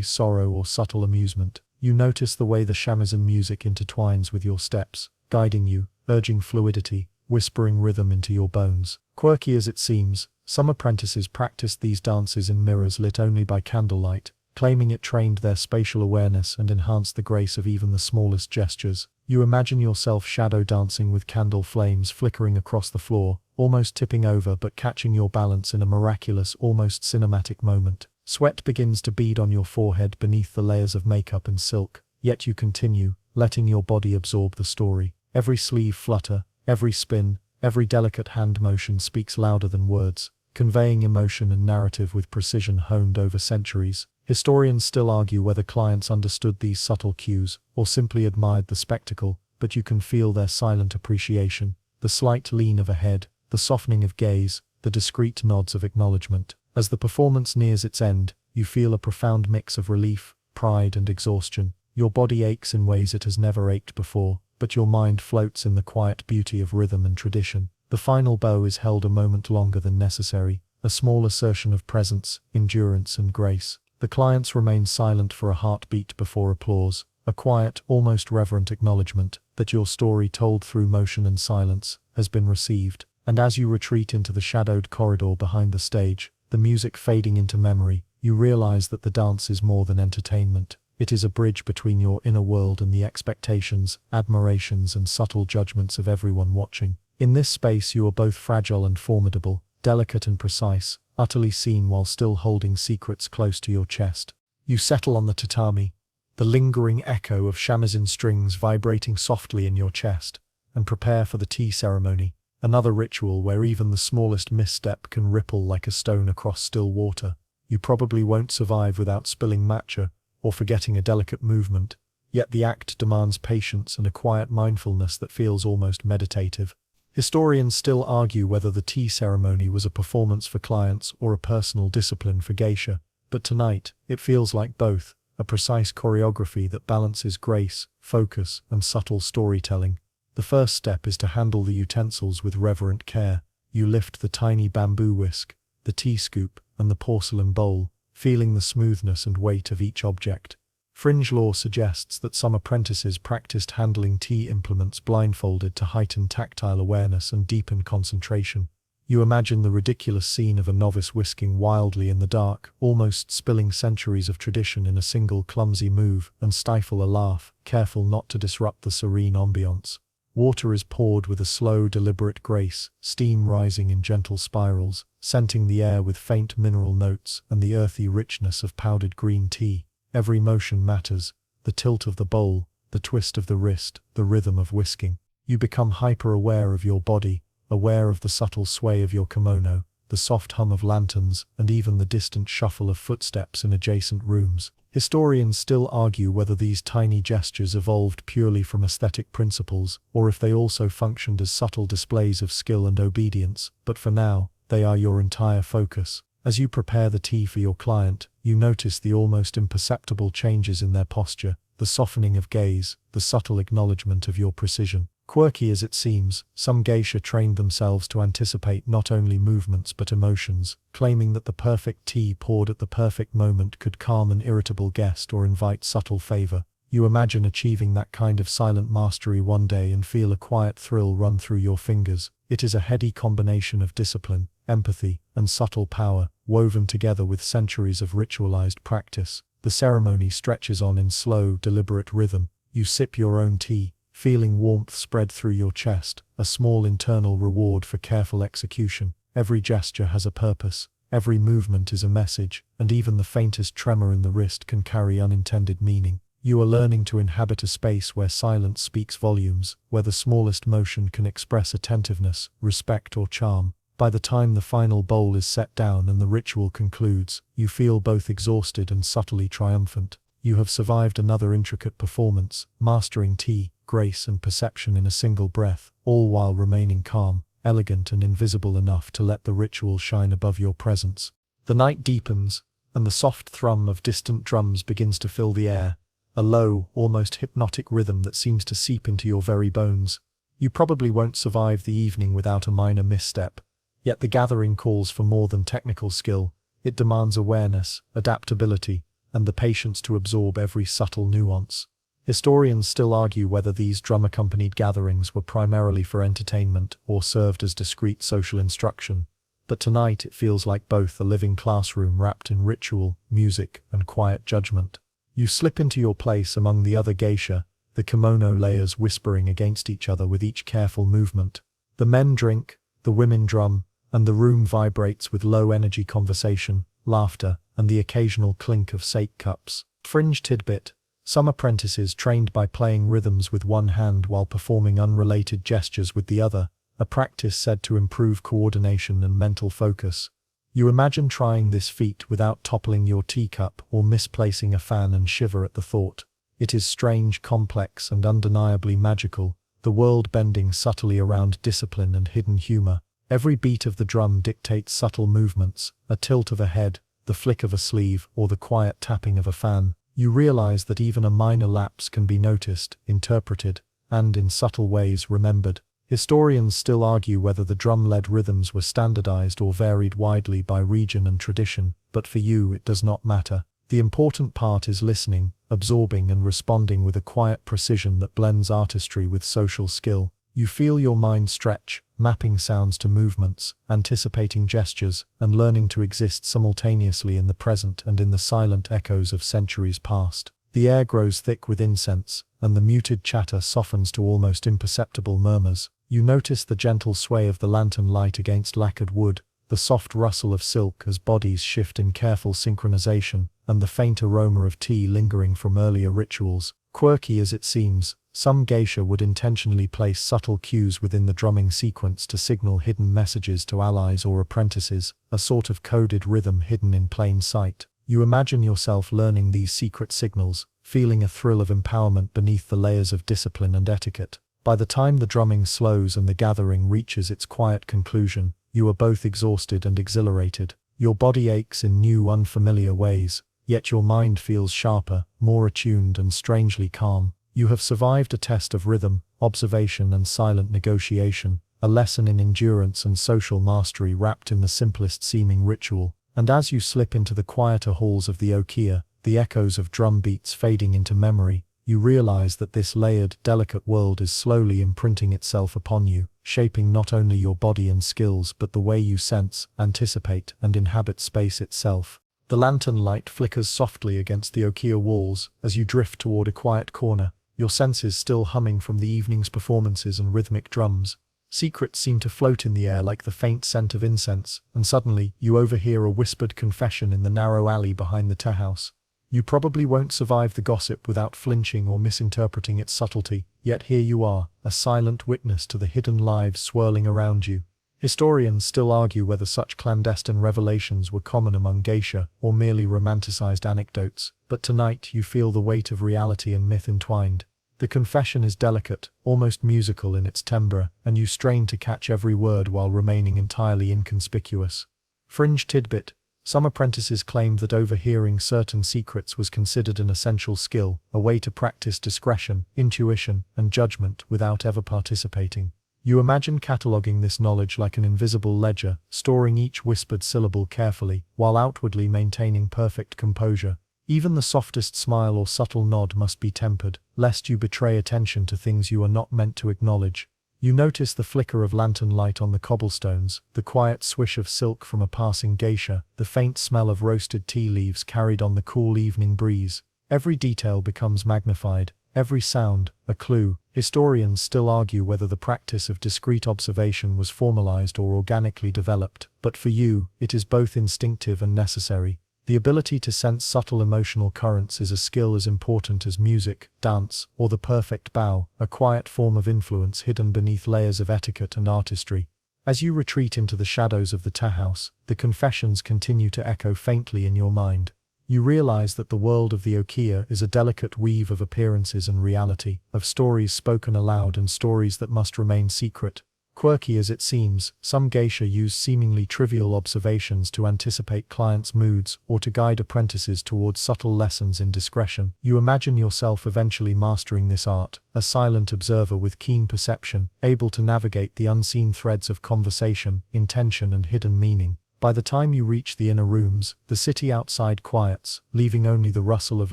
[SPEAKER 1] sorrow, or subtle amusement. You notice the way the shamisen music intertwines with your steps, guiding you, urging fluidity, whispering rhythm into your bones. Quirky as it seems, some apprentices practiced these dances in mirrors lit only by candlelight, claiming it trained their spatial awareness and enhanced the grace of even the smallest gestures. You imagine yourself shadow dancing with candle flames flickering across the floor, almost tipping over but catching your balance in a miraculous, almost cinematic moment. Sweat begins to bead on your forehead beneath the layers of makeup and silk, yet you continue, letting your body absorb the story. Every sleeve flutter, every spin, every delicate hand motion speaks louder than words, conveying emotion and narrative with precision honed over centuries. Historians still argue whether clients understood these subtle cues, or simply admired the spectacle, but you can feel their silent appreciation, the slight lean of a head, the softening of gaze, the discreet nods of acknowledgement. As the performance nears its end, you feel a profound mix of relief, pride, and exhaustion. Your body aches in ways it has never ached before, but your mind floats in the quiet beauty of rhythm and tradition. The final bow is held a moment longer than necessary, a small assertion of presence, endurance, and grace. The clients remain silent for a heartbeat before applause, a quiet, almost reverent acknowledgement that your story told through motion and silence has been received. And as you retreat into the shadowed corridor behind the stage, the music fading into memory, you realize that the dance is more than entertainment. It is a bridge between your inner world and the expectations, admirations, and subtle judgments of everyone watching. In this space you are both fragile and formidable, delicate and precise, utterly seen while still holding secrets close to your chest. You settle on the tatami, the lingering echo of shamisen strings vibrating softly in your chest, and prepare for the tea ceremony, another ritual where even the smallest misstep can ripple like a stone across still water. You probably won't survive without spilling matcha, or forgetting a delicate movement, yet the act demands patience and a quiet mindfulness that feels almost meditative. Historians still argue whether the tea ceremony was a performance for clients or a personal discipline for Geisha, but tonight, it feels like both, a precise choreography that balances grace, focus, and subtle storytelling. The first step is to handle the utensils with reverent care. You lift the tiny bamboo whisk, the tea scoop, and the porcelain bowl, feeling the smoothness and weight of each object. Fringe lore suggests that some apprentices practiced handling tea implements blindfolded to heighten tactile awareness and deepen concentration. You imagine the ridiculous scene of a novice whisking wildly in the dark, almost spilling centuries of tradition in a single clumsy move, and stifle a laugh, careful not to disrupt the serene ambiance. Water is poured with a slow, deliberate grace, steam rising in gentle spirals, scenting the air with faint mineral notes and the earthy richness of powdered green tea. Every motion matters, the tilt of the bowl, the twist of the wrist, the rhythm of whisking. You become hyper-aware of your body, aware of the subtle sway of your kimono, the soft hum of lanterns, and even the distant shuffle of footsteps in adjacent rooms. Historians still argue whether these tiny gestures evolved purely from aesthetic principles, or if they also functioned as subtle displays of skill and obedience, but for now, they are your entire focus. As you prepare the tea for your client, you notice the almost imperceptible changes in their posture, the softening of gaze, the subtle acknowledgement of your precision. Quirky as it seems, some geisha trained themselves to anticipate not only movements but emotions, claiming that the perfect tea poured at the perfect moment could calm an irritable guest or invite subtle favor. You imagine achieving that kind of silent mastery one day and feel a quiet thrill run through your fingers. It is a heady combination of discipline, empathy, and subtle power, woven together with centuries of ritualized practice. The ceremony stretches on in slow, deliberate rhythm. You sip your own tea, feeling warmth spread through your chest, a small internal reward for careful execution. Every gesture has a purpose, every movement is a message, and even the faintest tremor in the wrist can carry unintended meaning. You are learning to inhabit a space where silence speaks volumes, where the smallest motion can express attentiveness, respect, or charm. By the time the final bowl is set down and the ritual concludes, you feel both exhausted and subtly triumphant. You have survived another intricate performance, mastering tea, grace, and perception in a single breath, all while remaining calm, elegant, and invisible enough to let the ritual shine above your presence. The night deepens, and the soft thrum of distant drums begins to fill the air, a low, almost hypnotic rhythm that seems to seep into your very bones. You probably won't survive the evening without a minor misstep. Yet the gathering calls for more than technical skill. It demands awareness, adaptability, and the patience to absorb every subtle nuance. Historians still argue whether these drum-accompanied gatherings were primarily for entertainment or served as discreet social instruction. But tonight it feels like both a living classroom wrapped in ritual, music, and quiet judgment. You slip into your place among the other geisha, the kimono layers whispering against each other with each careful movement. The men drink, the women drum, and the room vibrates with low-energy conversation, laughter, and the occasional clink of sake cups. Fringe tidbit: some apprentices trained by playing rhythms with one hand while performing unrelated gestures with the other, a practice said to improve coordination and mental focus. You imagine trying this feat without toppling your teacup or misplacing a fan and shiver at the thought. It is strange, complex, and undeniably magical, the world bending subtly around discipline and hidden humor. Every beat of the drum dictates subtle movements, a tilt of a head, the flick of a sleeve, or the quiet tapping of a fan. You realize that even a minor lapse can be noticed, interpreted, and in subtle ways remembered. Historians still argue whether the drum-led rhythms were standardized or varied widely by region and tradition, but for you it does not matter. The important part is listening, absorbing and responding with a quiet precision that blends artistry with social skill. You feel your mind stretch, mapping sounds to movements, anticipating gestures, and learning to exist simultaneously in the present and in the silent echoes of centuries past. The air grows thick with incense, and the muted chatter softens to almost imperceptible murmurs. You notice the gentle sway of the lantern light against lacquered wood, the soft rustle of silk as bodies shift in careful synchronization, and the faint aroma of tea lingering from earlier rituals. Quirky as it seems, some geisha would intentionally place subtle cues within the drumming sequence to signal hidden messages to allies or apprentices, a sort of coded rhythm hidden in plain sight. You imagine yourself learning these secret signals, feeling a thrill of empowerment beneath the layers of discipline and etiquette. By the time the drumming slows and the gathering reaches its quiet conclusion, you are both exhausted and exhilarated. Your body aches in new, unfamiliar ways, yet your mind feels sharper, more attuned and strangely calm. You have survived a test of rhythm, observation and silent negotiation, a lesson in endurance and social mastery wrapped in the simplest seeming ritual. And as you slip into the quieter halls of the okia, the echoes of drum beats fading into memory, you realize that this layered, delicate world is slowly imprinting itself upon you, shaping not only your body and skills but the way you sense, anticipate, and inhabit space itself. The lantern light flickers softly against the okia walls as you drift toward a quiet corner, your senses still humming from the evening's performances and rhythmic drums. Secrets seem to float in the air like the faint scent of incense, and suddenly you overhear a whispered confession in the narrow alley behind the tea house. You probably won't survive the gossip without flinching or misinterpreting its subtlety, yet here you are, a silent witness to the hidden lives swirling around you. Historians still argue whether such clandestine revelations were common among geisha or merely romanticized anecdotes, but tonight you feel the weight of reality and myth entwined. The confession is delicate, almost musical in its timbre, and you strain to catch every word while remaining entirely inconspicuous. Fringe tidbit: some apprentices claimed that overhearing certain secrets was considered an essential skill, a way to practice discretion, intuition, and judgment without ever participating. You imagine cataloging this knowledge like an invisible ledger, storing each whispered syllable carefully, while outwardly maintaining perfect composure. Even the softest smile or subtle nod must be tempered, lest you betray attention to things you are not meant to acknowledge. You notice the flicker of lantern light on the cobblestones, the quiet swish of silk from a passing geisha, the faint smell of roasted tea leaves carried on the cool evening breeze. Every detail becomes magnified, every sound, a clue. Historians still argue whether the practice of discreet observation was formalized or organically developed, but for you, it is both instinctive and necessary. The ability to sense subtle emotional currents is a skill as important as music, dance, or the perfect bow, a quiet form of influence hidden beneath layers of etiquette and artistry. As you retreat into the shadows of the tea house, the confessions continue to echo faintly in your mind. You realize that the world of the okia is a delicate weave of appearances and reality, of stories spoken aloud and stories that must remain secret. Quirky as it seems, some geisha use seemingly trivial observations to anticipate clients' moods or to guide apprentices towards subtle lessons in discretion. You imagine yourself eventually mastering this art, a silent observer with keen perception, able to navigate the unseen threads of conversation, intention, and hidden meaning. By the time you reach the inner rooms, the city outside quiets, leaving only the rustle of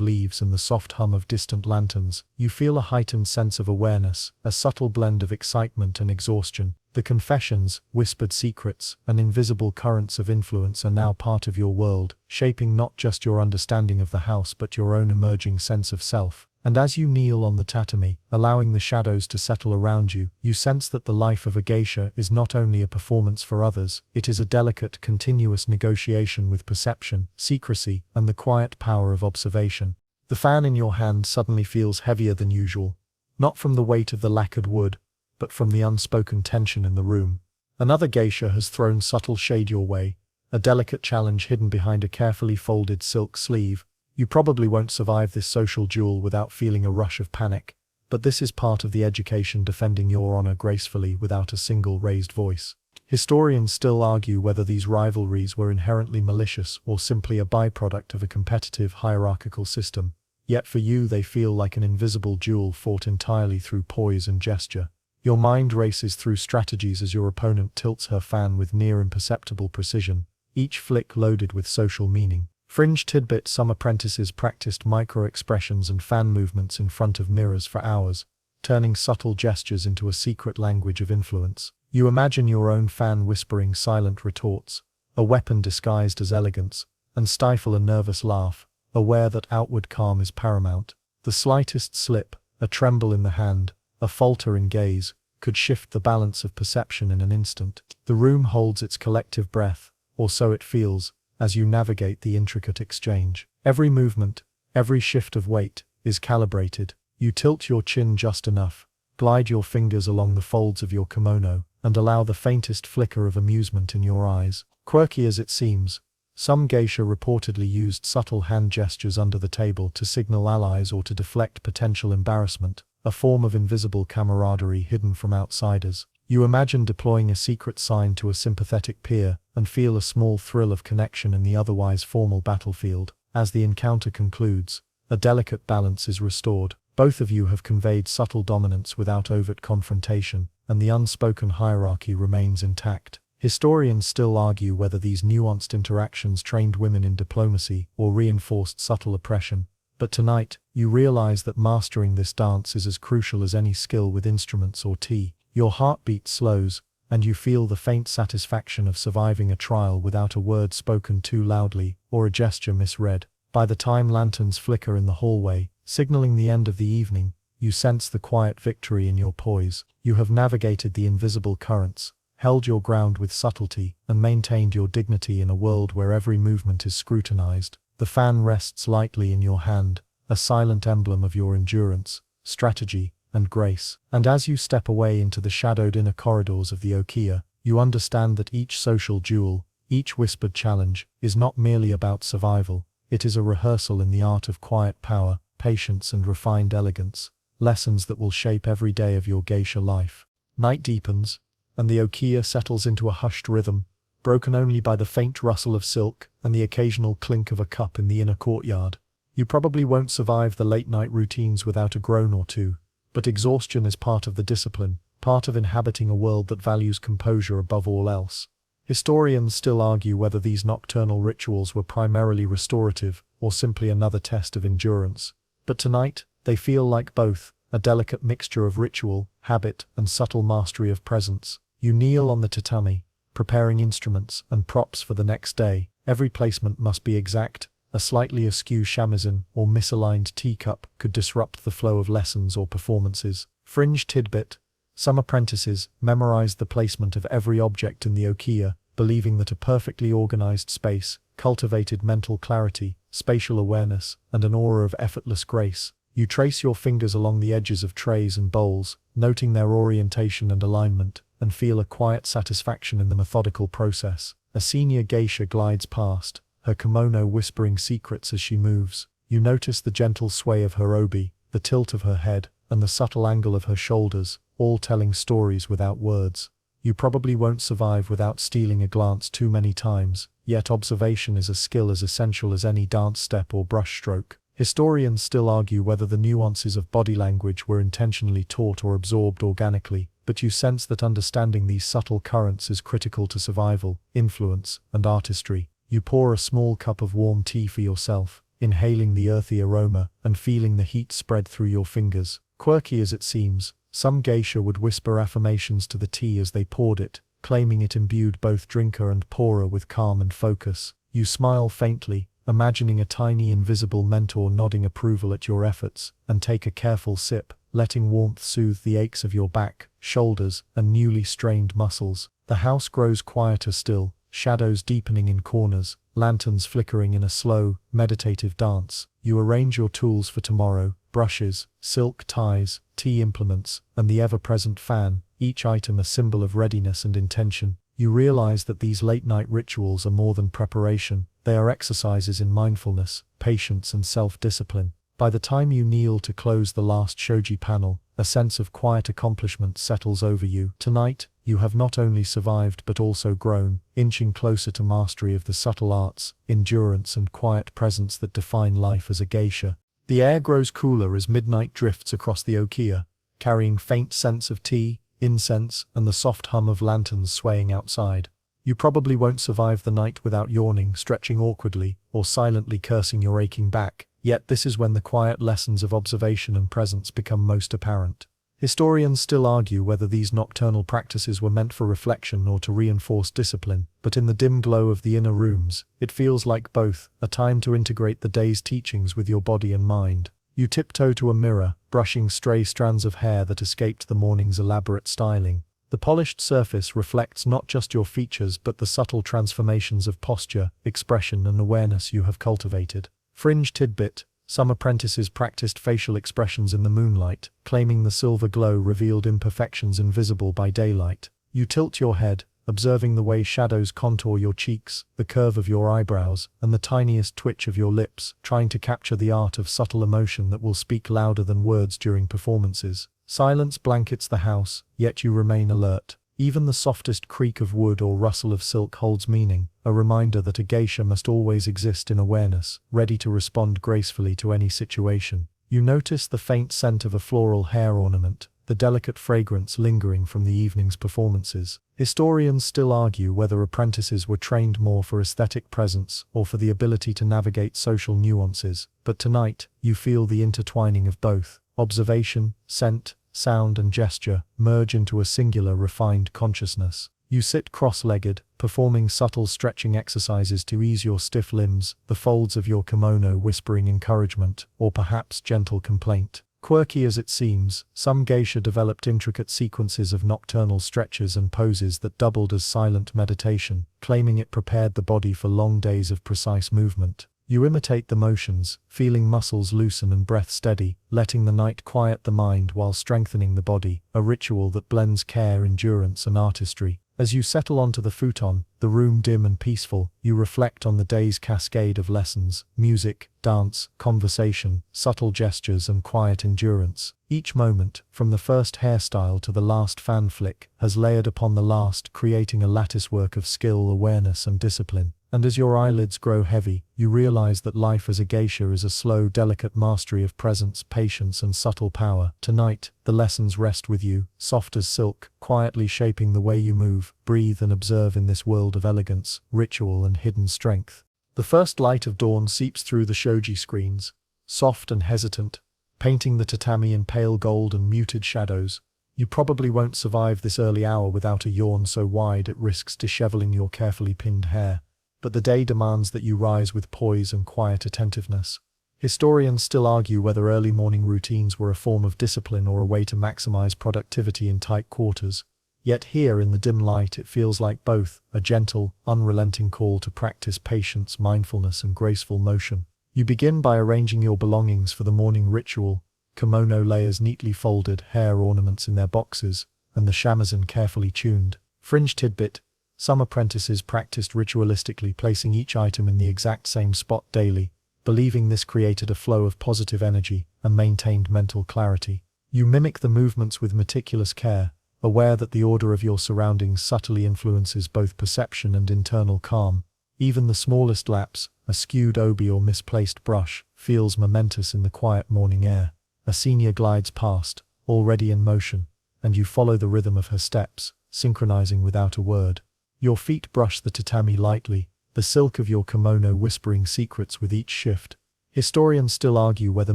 [SPEAKER 1] leaves and the soft hum of distant lanterns. You feel a heightened sense of awareness, a subtle blend of excitement and exhaustion. The confessions, whispered secrets, and invisible currents of influence are now part of your world, shaping not just your understanding of the house but your own emerging sense of self. And as you kneel on the tatami, allowing the shadows to settle around you, you sense that the life of a geisha is not only a performance for others, it is a delicate, continuous negotiation with perception, secrecy, and the quiet power of observation. The fan in your hand suddenly feels heavier than usual, not from the weight of the lacquered wood, but from the unspoken tension in the room. Another geisha has thrown subtle shade your way, a delicate challenge hidden behind a carefully folded silk sleeve. You probably won't survive this social duel without feeling a rush of panic, but this is part of the education, defending your honor gracefully without a single raised voice. Historians still argue whether these rivalries were inherently malicious or simply a byproduct of a competitive hierarchical system. Yet for you they feel like an invisible duel fought entirely through poise and gesture. Your mind races through strategies as your opponent tilts her fan with near imperceptible precision, each flick loaded with social meaning. Fringe tidbit: some apprentices practiced micro-expressions and fan movements in front of mirrors for hours, turning subtle gestures into a secret language of influence. You imagine your own fan whispering silent retorts, a weapon disguised as elegance, and stifle a nervous laugh, aware that outward calm is paramount. The slightest slip, a tremble in the hand, a falter in gaze, could shift the balance of perception in an instant. The room holds its collective breath, or so it feels, as you navigate the intricate exchange. Every movement, every shift of weight, is calibrated. You tilt your chin just enough, glide your fingers along the folds of your kimono, and allow the faintest flicker of amusement in your eyes. Quirky as it seems, some geisha reportedly used subtle hand gestures under the table to signal allies or to deflect potential embarrassment, a form of invisible camaraderie hidden from outsiders. You imagine deploying a secret sign to a sympathetic peer, and feel a small thrill of connection in the otherwise formal battlefield. As the encounter concludes, a delicate balance is restored. Both of you have conveyed subtle dominance without overt confrontation, and the unspoken hierarchy remains intact. Historians still argue whether these nuanced interactions trained women in diplomacy or reinforced subtle oppression, but tonight, you realize that mastering this dance is as crucial as any skill with instruments or tea. Your heartbeat slows, and you feel the faint satisfaction of surviving a trial without a word spoken too loudly or a gesture misread. By the time lanterns flicker in the hallway, signaling the end of the evening, you sense the quiet victory in your poise. You have navigated the invisible currents, held your ground with subtlety, and maintained your dignity in a world where every movement is scrutinized. The fan rests lightly in your hand, a silent emblem of your endurance, strategy, and grace. And as you step away into the shadowed inner corridors of the Okia, you understand that each social duel, each whispered challenge, is not merely about survival. It is a rehearsal in the art of quiet power, patience, and refined elegance, lessons that will shape every day of your geisha life. Night deepens, and the Okia settles into a hushed rhythm, broken only by the faint rustle of silk and the occasional clink of a cup in the inner courtyard. You probably won't survive the late-night routines without a groan or two, but exhaustion is part of the discipline, part of inhabiting a world that values composure above all else. Historians still argue whether these nocturnal rituals were primarily restorative or simply another test of endurance. But tonight, they feel like both, a delicate mixture of ritual, habit, and subtle mastery of presence. You kneel on the tatami, preparing instruments and props for the next day. Every placement must be exact. A slightly askew shamisen or misaligned teacup could disrupt the flow of lessons or performances. Fringe tidbit: some apprentices memorized the placement of every object in the Okia, believing that a perfectly organized space cultivated mental clarity, spatial awareness, and an aura of effortless grace. You trace your fingers along the edges of trays and bowls, noting their orientation and alignment, and feel a quiet satisfaction in the methodical process. A senior geisha glides past, her kimono whispering secrets as she moves. You notice the gentle sway of her obi, the tilt of her head, and the subtle angle of her shoulders, all telling stories without words. You probably won't survive without stealing a glance too many times, yet observation is a skill as essential as any dance step or brush stroke. Historians still argue whether the nuances of body language were intentionally taught or absorbed organically, but you sense that understanding these subtle currents is critical to survival, influence, and artistry. You pour a small cup of warm tea for yourself, inhaling the earthy aroma and feeling the heat spread through your fingers. Quirky as it seems, some geisha would whisper affirmations to the tea as they poured it, claiming it imbued both drinker and pourer with calm and focus. You smile faintly, imagining a tiny invisible mentor nodding approval at your efforts, and take a careful sip, letting warmth soothe the aches of your back, shoulders, and newly strained muscles. The house grows quieter still, shadows deepening in corners, lanterns flickering in a slow, meditative dance. You arrange your tools for tomorrow: brushes, silk ties, tea implements, and the ever-present fan, each item a symbol of readiness and intention. You realize that these late-night rituals are more than preparation. They are exercises in mindfulness, patience, and self-discipline. By the time you kneel to close the last shoji panel, a sense of quiet accomplishment settles over you. Tonight, you have not only survived but also grown, inching closer to mastery of the subtle arts, endurance, and quiet presence that define life as a geisha. The air grows cooler as midnight drifts across the Okia, carrying faint scents of tea, incense, and the soft hum of lanterns swaying outside. You probably won't survive the night without yawning, stretching awkwardly, or silently cursing your aching back, yet this is when the quiet lessons of observation and presence become most apparent. Historians still argue whether these nocturnal practices were meant for reflection or to reinforce discipline, but in the dim glow of the inner rooms, it feels like both, a time to integrate the day's teachings with your body and mind. You tiptoe to a mirror, brushing stray strands of hair that escaped the morning's elaborate styling. The polished surface reflects not just your features but the subtle transformations of posture, expression and awareness you have cultivated. Fringe tidbit: some apprentices practiced facial expressions in the moonlight, claiming the silver glow revealed imperfections invisible by daylight. You tilt your head, observing the way shadows contour your cheeks, the curve of your eyebrows, and the tiniest twitch of your lips, trying to capture the art of subtle emotion that will speak louder than words during performances. Silence blankets the house, yet you remain alert. Even the softest creak of wood or rustle of silk holds meaning, a reminder that a geisha must always exist in awareness, ready to respond gracefully to any situation. You notice the faint scent of a floral hair ornament, the delicate fragrance lingering from the evening's performances. Historians still argue whether apprentices were trained more for aesthetic presence or for the ability to navigate social nuances, but tonight, you feel the intertwining of both. Observation, scent, sound and gesture merge into a singular refined consciousness. You sit cross-legged, performing subtle stretching exercises to ease your stiff limbs, the folds of your kimono whispering encouragement, or perhaps gentle complaint. Quirky as it seems, some geisha developed intricate sequences of nocturnal stretches and poses that doubled as silent meditation, claiming it prepared the body for long days of precise movement. You imitate the motions, feeling muscles loosen and breath steady, letting the night quiet the mind while strengthening the body, a ritual that blends care, endurance and artistry. As you settle onto the futon, the room dim and peaceful, you reflect on the day's cascade of lessons: music, dance, conversation, subtle gestures and quiet endurance. Each moment, from the first hairstyle to the last fan flick, has layered upon the last, creating a latticework of skill, awareness and discipline. And as your eyelids grow heavy, you realize that life as a geisha is a slow, delicate mastery of presence, patience and subtle power. Tonight, the lessons rest with you, soft as silk, quietly shaping the way you move, breathe and observe in this world of elegance, ritual and hidden strength. The first light of dawn seeps through the shoji screens, soft and hesitant, painting the tatami in pale gold and muted shadows. You probably won't survive this early hour without a yawn so wide it risks disheveling your carefully pinned hair. But the day demands that you rise with poise and quiet attentiveness. Historians still argue whether early morning routines were a form of discipline or a way to maximize productivity in tight quarters. Yet here in the dim light it feels like both, a gentle, unrelenting call to practice patience, mindfulness and graceful motion. You begin by arranging your belongings for the morning ritual, kimono layers neatly folded, hair ornaments in their boxes, and the shamisen carefully tuned. Fringe tidbit: some apprentices practiced ritualistically placing each item in the exact same spot daily, believing this created a flow of positive energy and maintained mental clarity. You mimic the movements with meticulous care, aware that the order of your surroundings subtly influences both perception and internal calm. Even the smallest lapse, a skewed obi or misplaced brush, feels momentous in the quiet morning air. A senior glides past, already in motion, and you follow the rhythm of her steps, synchronizing without a word. Your feet brush the tatami lightly, the silk of your kimono whispering secrets with each shift. Historians still argue whether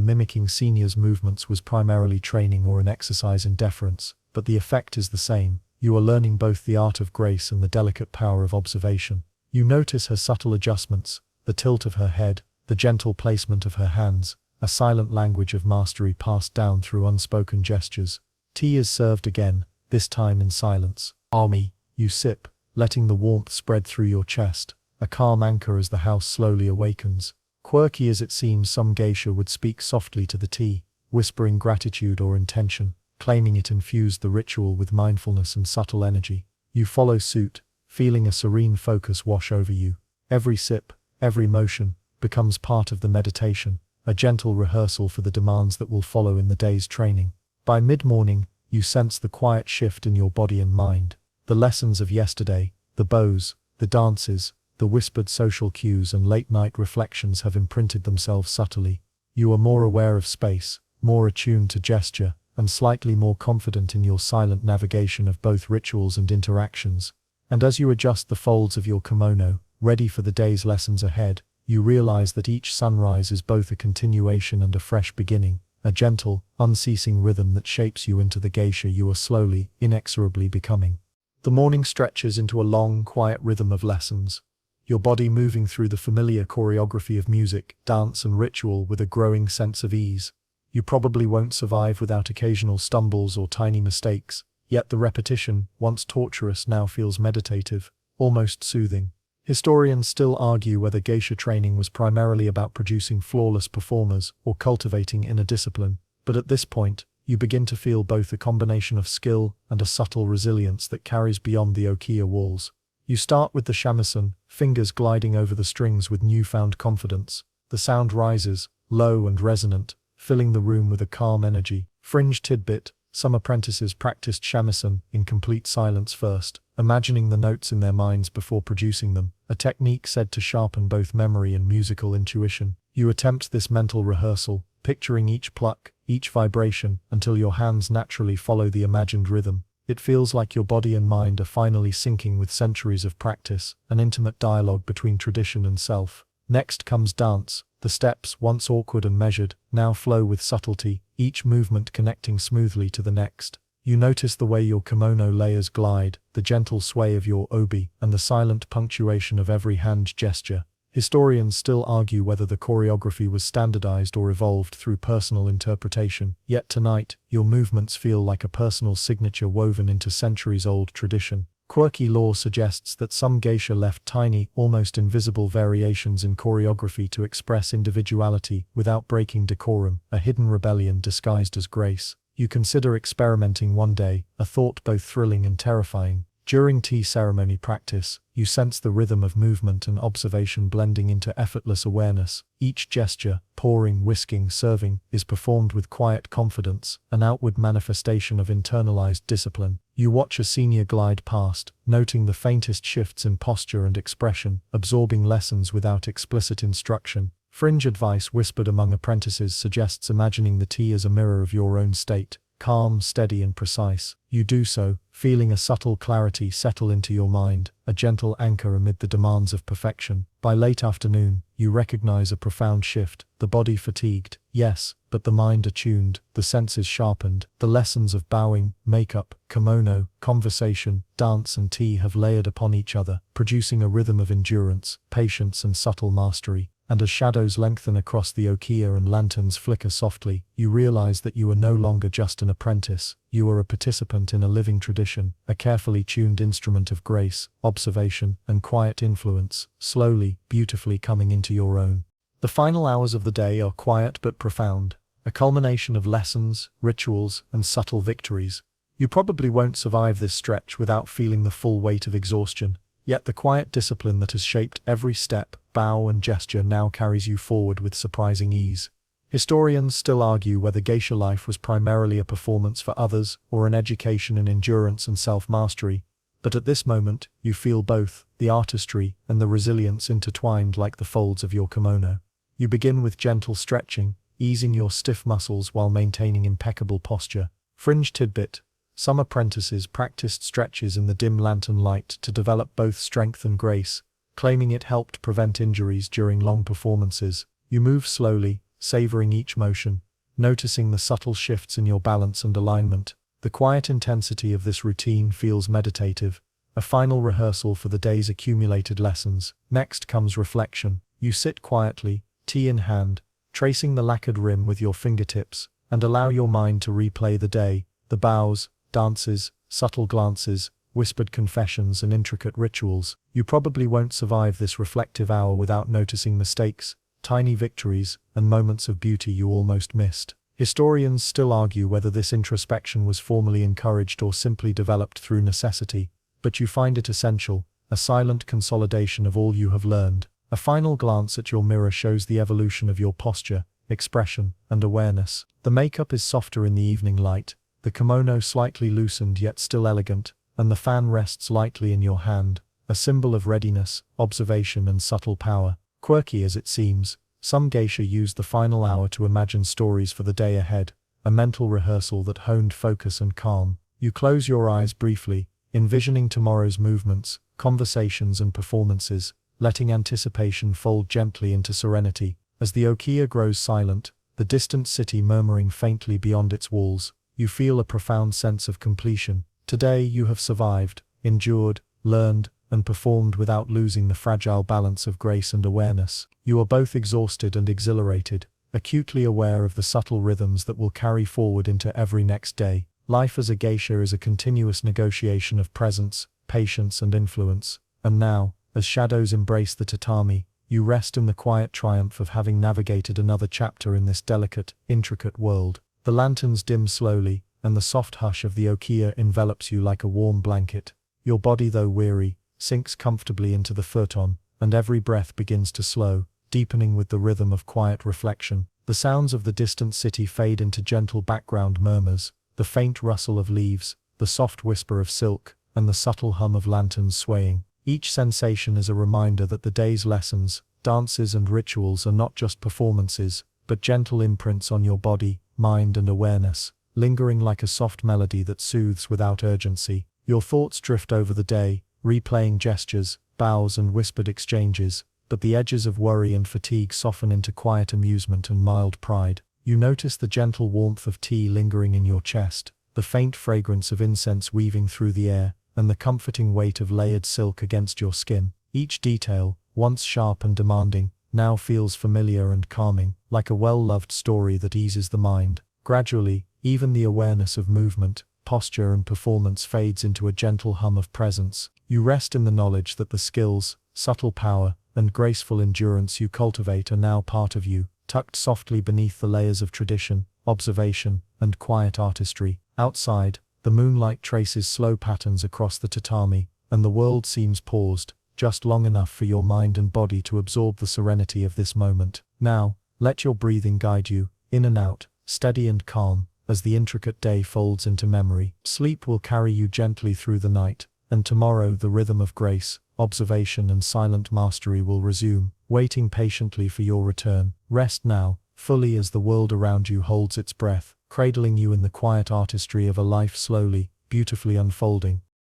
[SPEAKER 1] mimicking seniors' movements was primarily training or an exercise in deference, but the effect is the same. You are learning both the art of grace and the delicate power of observation. You notice her subtle adjustments, the tilt of her head, the gentle placement of her hands, a silent language of mastery passed down through unspoken gestures. Tea is served again, this time in silence. Ami, you sip, letting the warmth spread through your chest, a calm anchor as the house slowly awakens. Quirky as it seems, some geisha would speak softly to the tea, whispering gratitude or intention, claiming it infused the ritual with mindfulness and subtle energy. You follow suit, feeling a serene focus wash over you. Every sip, every motion, becomes part of the meditation, a gentle rehearsal for the demands that will follow in the day's training. By mid-morning, you sense the quiet shift in your body and mind. The lessons of yesterday, the bows, the dances, the whispered social cues and late-night reflections have imprinted themselves subtly. You are more aware of space, more attuned to gesture, and slightly more confident in your silent navigation of both rituals and interactions. And as you adjust the folds of your kimono, ready for the day's lessons ahead, you realize that each sunrise is both a continuation and a fresh beginning, a gentle, unceasing rhythm that shapes you into the geisha you are slowly, inexorably becoming. The morning stretches into a long, quiet rhythm of lessons, your body moving through the familiar choreography of music, dance and ritual with a growing sense of ease. You probably won't survive without occasional stumbles or tiny mistakes, yet the repetition, once torturous, now feels meditative, almost soothing. Historians still argue whether geisha training was primarily about producing flawless performers or cultivating inner discipline, but at this point, you begin to feel both a combination of skill and a subtle resilience that carries beyond the okiya walls. You start with the shamisen, fingers gliding over the strings with newfound confidence. The sound rises, low and resonant, filling the room with a calm energy. Fringe tidbit: some apprentices practiced shamisen in complete silence first, imagining the notes in their minds before producing them, a technique said to sharpen both memory and musical intuition. You attempt this mental rehearsal, picturing each pluck, each vibration, until your hands naturally follow the imagined rhythm. It feels like your body and mind are finally syncing with centuries of practice, an intimate dialogue between tradition and self. Next comes dance. The steps, once awkward and measured, now flow with subtlety, each movement connecting smoothly to the next. You notice the way your kimono layers glide, the gentle sway of your obi, and the silent punctuation of every hand gesture. Historians still argue whether the choreography was standardized or evolved through personal interpretation, yet tonight, your movements feel like a personal signature woven into centuries-old tradition. Quirky lore suggests that some geisha left tiny, almost invisible variations in choreography to express individuality without breaking decorum, a hidden rebellion disguised as grace. You consider experimenting one day, a thought both thrilling and terrifying. During tea ceremony practice, you sense the rhythm of movement and observation blending into effortless awareness. Each gesture, pouring, whisking, serving, is performed with quiet confidence, an outward manifestation of internalized discipline. You watch a senior glide past, noting the faintest shifts in posture and expression, absorbing lessons without explicit instruction. Fringe advice whispered among apprentices suggests imagining the tea as a mirror of your own state. Calm, steady and precise. You do so, feeling a subtle clarity settle into your mind, a gentle anchor amid the demands of perfection. By late afternoon, you recognize a profound shift, the body fatigued, yes, but the mind attuned, the senses sharpened. The lessons of bowing, makeup, kimono, conversation, dance and tea have layered upon each other, producing a rhythm of endurance, patience and subtle mastery. And as shadows lengthen across the okiya and lanterns flicker softly, you realize that you are no longer just an apprentice, you are a participant in a living tradition, a carefully tuned instrument of grace, observation, and quiet influence, slowly, beautifully coming into your own. The final hours of the day are quiet but profound, a culmination of lessons, rituals, and subtle victories. You probably won't survive this stretch without feeling the full weight of exhaustion. Yet the quiet discipline that has shaped every step, bow and gesture now carries you forward with surprising ease. Historians still argue whether geisha life was primarily a performance for others or an education in endurance and self-mastery, but at this moment, you feel both, the artistry and the resilience intertwined like the folds of your kimono. You begin with gentle stretching, easing your stiff muscles while maintaining impeccable posture. Fringe tidbit: some apprentices practiced stretches in the dim lantern light to develop both strength and grace, claiming it helped prevent injuries during long performances. You move slowly, savoring each motion, noticing the subtle shifts in your balance and alignment. The quiet intensity of this routine feels meditative, a final rehearsal for the day's accumulated lessons. Next comes reflection. You sit quietly, tea in hand, tracing the lacquered rim with your fingertips, and allow your mind to replay the day, the bows, dances, subtle glances, whispered confessions and intricate rituals. You probably won't survive this reflective hour without noticing mistakes, tiny victories, and moments of beauty you almost missed. Historians still argue whether this introspection was formally encouraged or simply developed through necessity, but you find it essential, a silent consolidation of all you have learned. A final glance at your mirror shows the evolution of your posture, expression, and awareness. The makeup is softer in the evening light, the kimono slightly loosened yet still elegant, and the fan rests lightly in your hand, a symbol of readiness, observation and subtle power. Quirky as it seems, some geisha used the final hour to imagine stories for the day ahead, a mental rehearsal that honed focus and calm. You close your eyes briefly, envisioning tomorrow's movements, conversations and performances, letting anticipation fold gently into serenity. As the Okia grows silent, the distant city murmuring faintly beyond its walls, you feel a profound sense of completion. Today you have survived, endured, learned, and performed without losing the fragile balance of grace and awareness. You are both exhausted and exhilarated, acutely aware of the subtle rhythms that will carry forward into every next day. Life as a geisha is a continuous negotiation of presence, patience and influence, and now, as shadows embrace the tatami, you rest in the quiet triumph of having navigated another chapter in this delicate, intricate world. The lanterns dim slowly, and the soft hush of the Okia envelops you like a warm blanket. Your body, though weary, sinks comfortably into the futon, and every breath begins to slow, deepening with the rhythm of quiet reflection. The sounds of the distant city fade into gentle background murmurs, the faint rustle of leaves, the soft whisper of silk, and the subtle hum of lanterns swaying. Each sensation is a reminder that the day's lessons, dances and rituals are not just performances, but gentle imprints on your body, mind and awareness, lingering like a soft melody that soothes without urgency. Your thoughts drift over the day, replaying gestures, bows and whispered exchanges, but the edges of worry and fatigue soften into quiet amusement and mild pride. You notice the gentle warmth of tea lingering in your chest, the faint fragrance of incense weaving through the air, and the comforting weight of layered silk against your skin. Each detail, once sharp and demanding, now feels familiar and calming, like a well-loved story that eases the mind. Gradually, even the awareness of movement, posture and performance fades into a gentle hum of presence. You rest in the knowledge that the skills, subtle power, and graceful endurance you cultivate are now part of you, tucked softly beneath the layers of tradition, observation, and quiet artistry. Outside, the moonlight traces slow patterns across the tatami, and the world seems paused, just long enough for your mind and body to absorb the serenity of this moment. Now, let your breathing guide you, in and out, steady and calm, as the intricate day folds into memory. Sleep will carry you gently through the night, and tomorrow the rhythm of grace, observation and silent mastery will resume, waiting patiently for your return. Rest now, fully as the world around you holds its breath, cradling you in the quiet artistry of a life slowly, beautifully unfolding.